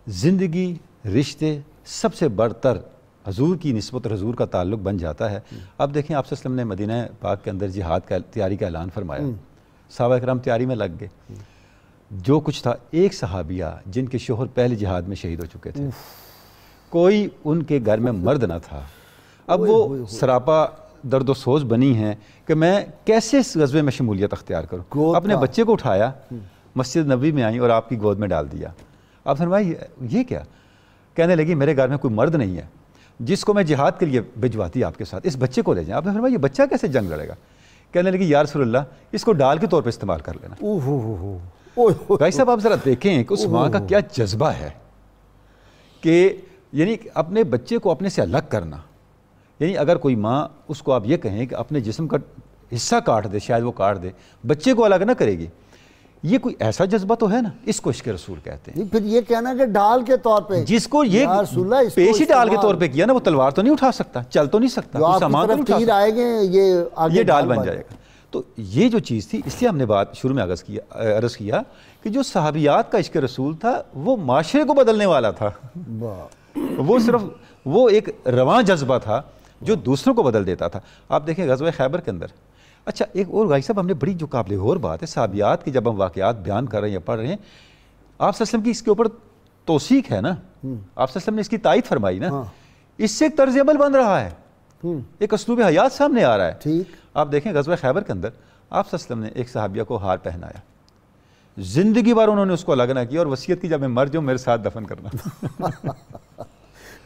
زندگی، رشتے سب سے برتر حضور کی نسبت اور حضور کا تعلق بن جاتا ہے. اب دیکھیں آپ صلی اللہ علیہ وسلم نے مدینہ پاک کے اندر جہاد کا تیاری کا اعلان فرمایا، صحابہ کرام تیاری میں لگ گئے. جو کچھ تھا، ایک صحابیہ جن کے شوہر پہلے جہاد میں شہید ہو چکے تھے، کوئی ان کے گھر میں مرد نہ تھا. اب وہ سراپا درد و سوز بنی ہیں کہ میں کیسے اس غزوے میں شمولیت اختیار کروں. اپنے بچے کو اٹھایا، مسجد نبوی میں آئیں اور آپ کی گود میں ڈال دیا. آپ فرمایا یہ کیا؟ کہنے لگی میرے گھر میں کوئی مرد نہیں ہے. جس کو میں جہاد کے لیے بھجواتی آپ کے ساتھ، اس بچے کو لے جائیں. آپ نے فرمایا یہ بچہ کیسے جنگ لڑے گا؟ کہنے لگی یا رسول اللہ اس کو ڈال کے طور پہ استعمال کر لینا. بھائی صاحب آپ ذرا دیکھیں کہ اس ماں کا کیا جذبہ ہے کہ یعنی اپنے بچے کو اپنے سے الگ کرنا. یعنی اگر کوئی ماں اس کو آپ یہ کہیں کہ اپنے جسم کا حصہ کاٹ دے، شاید وہ کاٹ دے، بچے کو الگ نہ کرے گی، یہ کوئی ایسا جذبہ تو ہے نا، اس کو عشق رسول کہتے ہیں. پھر یہ کہنا کہ ڈال کے طور پہ، جس کو یہ پیش ہی ڈال کے طور پہ کیا نا، وہ تلوار تو نہیں اٹھا سکتا، چل تو نہیں سکتا، سامان تو نہیں اٹھا سکتا، آئے گے یہ ڈال بن جائے گا. تو یہ جو چیز تھی، اس لیے ہم نے بات شروع میں عرض کیا کہ جو صحابیات کا عشق رسول تھا وہ معاشرے کو بدلنے والا تھا. وہ صرف وہ ایک رواں جذبہ تھا جو دوسروں کو بدل دیتا تھا. آپ دیکھیں غزوہ خیبر کے اندر. اچھا ایک اور بھائی صاحب ہم نے بڑی جو قابل غور بات ہے صحابیات کی، جب ہم واقعات بیان کر رہے ہیں یا پڑھ رہے ہیں، آپ صلی اللہ علیہ وسلم کی اس کے اوپر توثیق ہے نا، آپ صلی اللہ علیہ وسلم نے اس کی تائید فرمائی نا، اس سے ایک طرز عمل بن رہا ہے، ایک اسلوب حیات سامنے آ رہا ہے. ٹھیک آپ دیکھیں غزوہ خیبر کے اندر آپ صلی اللہ علیہ وسلم نے ایک صحابیہ کو ہار پہنایا، زندگی بھر انہوں نے اس کو الگ نہ کیا اور وصیت کی جب میں مر جاؤں میرے ساتھ دفن کرنا.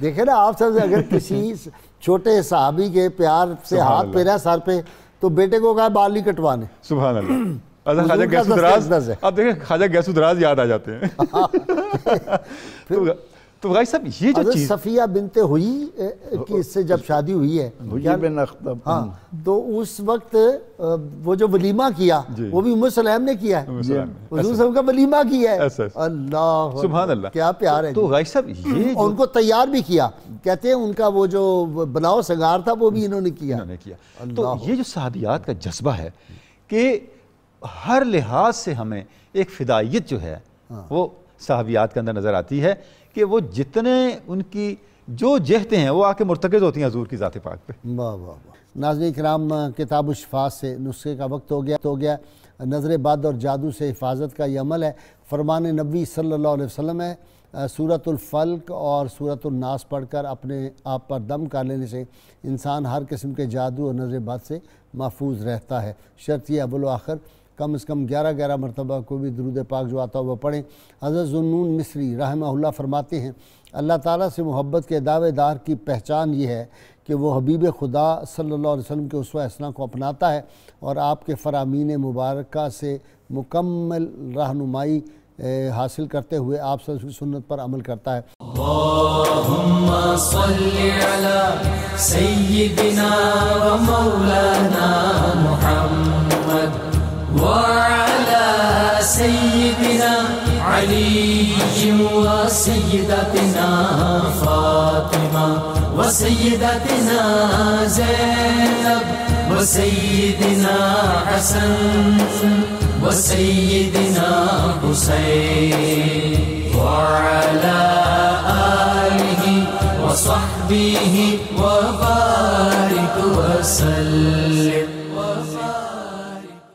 دیکھیں نا آپ سب اگر کسی چھوٹے صحابی کے پیار سے ہاتھ پھیرا سر پہ تو بیٹے کو کہا بال نہیں کٹوانے. سبحان اللہ. خواجہ گیسو دراز، آپ دیکھیں خواجہ گیسو دراز یاد آ جاتے ہیں. تو بھائی صاحب یہ جو چیز صفیہ بنت ہوئی کی اس سے جب شادی ہوئی ہے بن اخطب، ہاں تو اس وقت وہ جو ولیمہ کیا وہ بھی ام سلیم نے کیا ہے، حضور صلی اللہ علیہ وسلم کا ولیمہ کیا ہے. اللہ سبحان اللہ، کیا پیار ہے. تو بھائی صاحب یہ ان کو تیار بھی کیا، کہتے ہیں ان کا وہ جو بناؤ سنگار تھا وہ بھی انہوں نے کیا. تو یہ جو صحابیات کا جذبہ ہے کہ ہر لحاظ سے ہمیں ایک فدائیت جو ہے وہ صحابیات کے اندر نظر آتی ہے کہ وہ جتنے ان کی جو جہتیں ہیں وہ آ کے مرتکز ہوتی ہیں حضور کی ذات پاک پہ. واہ واہ واہ. ناظرین کرام کتاب الشفاء سے نسخے کا وقت ہو گیا. نظر بد اور جادو سے حفاظت کا یہ عمل ہے، فرمان نبی صلی اللہ علیہ وسلم ہے. سورۃ الفلق اور سورۃ الناس پڑھ کر اپنے آپ پر دم کر لینے سے انسان ہر قسم کے جادو اور نظر بد سے محفوظ رہتا ہے. شرط یہ اول و آخر کم از کم 11 مرتبہ کوئی بھی درود پاک جو آتا ہوا پڑھیں. حضرت ذوالنون مصری رحمہ اللہ فرماتے ہیں اللہ تعالیٰ سے محبت کے دعوے دار کی پہچان یہ ہے کہ وہ حبیب خدا صلی اللہ علیہ وسلم کے اسوہ حسنہ کو اپناتا ہے اور آپ کے فرامین مبارکہ سے مکمل رہنمائی حاصل کرتے ہوئے آپ صلی اللہ علیہ وسلم کی سنت پر عمل کرتا ہے. اللہم صلی علی سیدنا و مولانا محمد وعلى سيدنا علي وسيدتنا فاطمة وسيدتنا زينب وسيدنا حسن وسيدنا حسين وعلى آله وصحبه وبارك وسلم.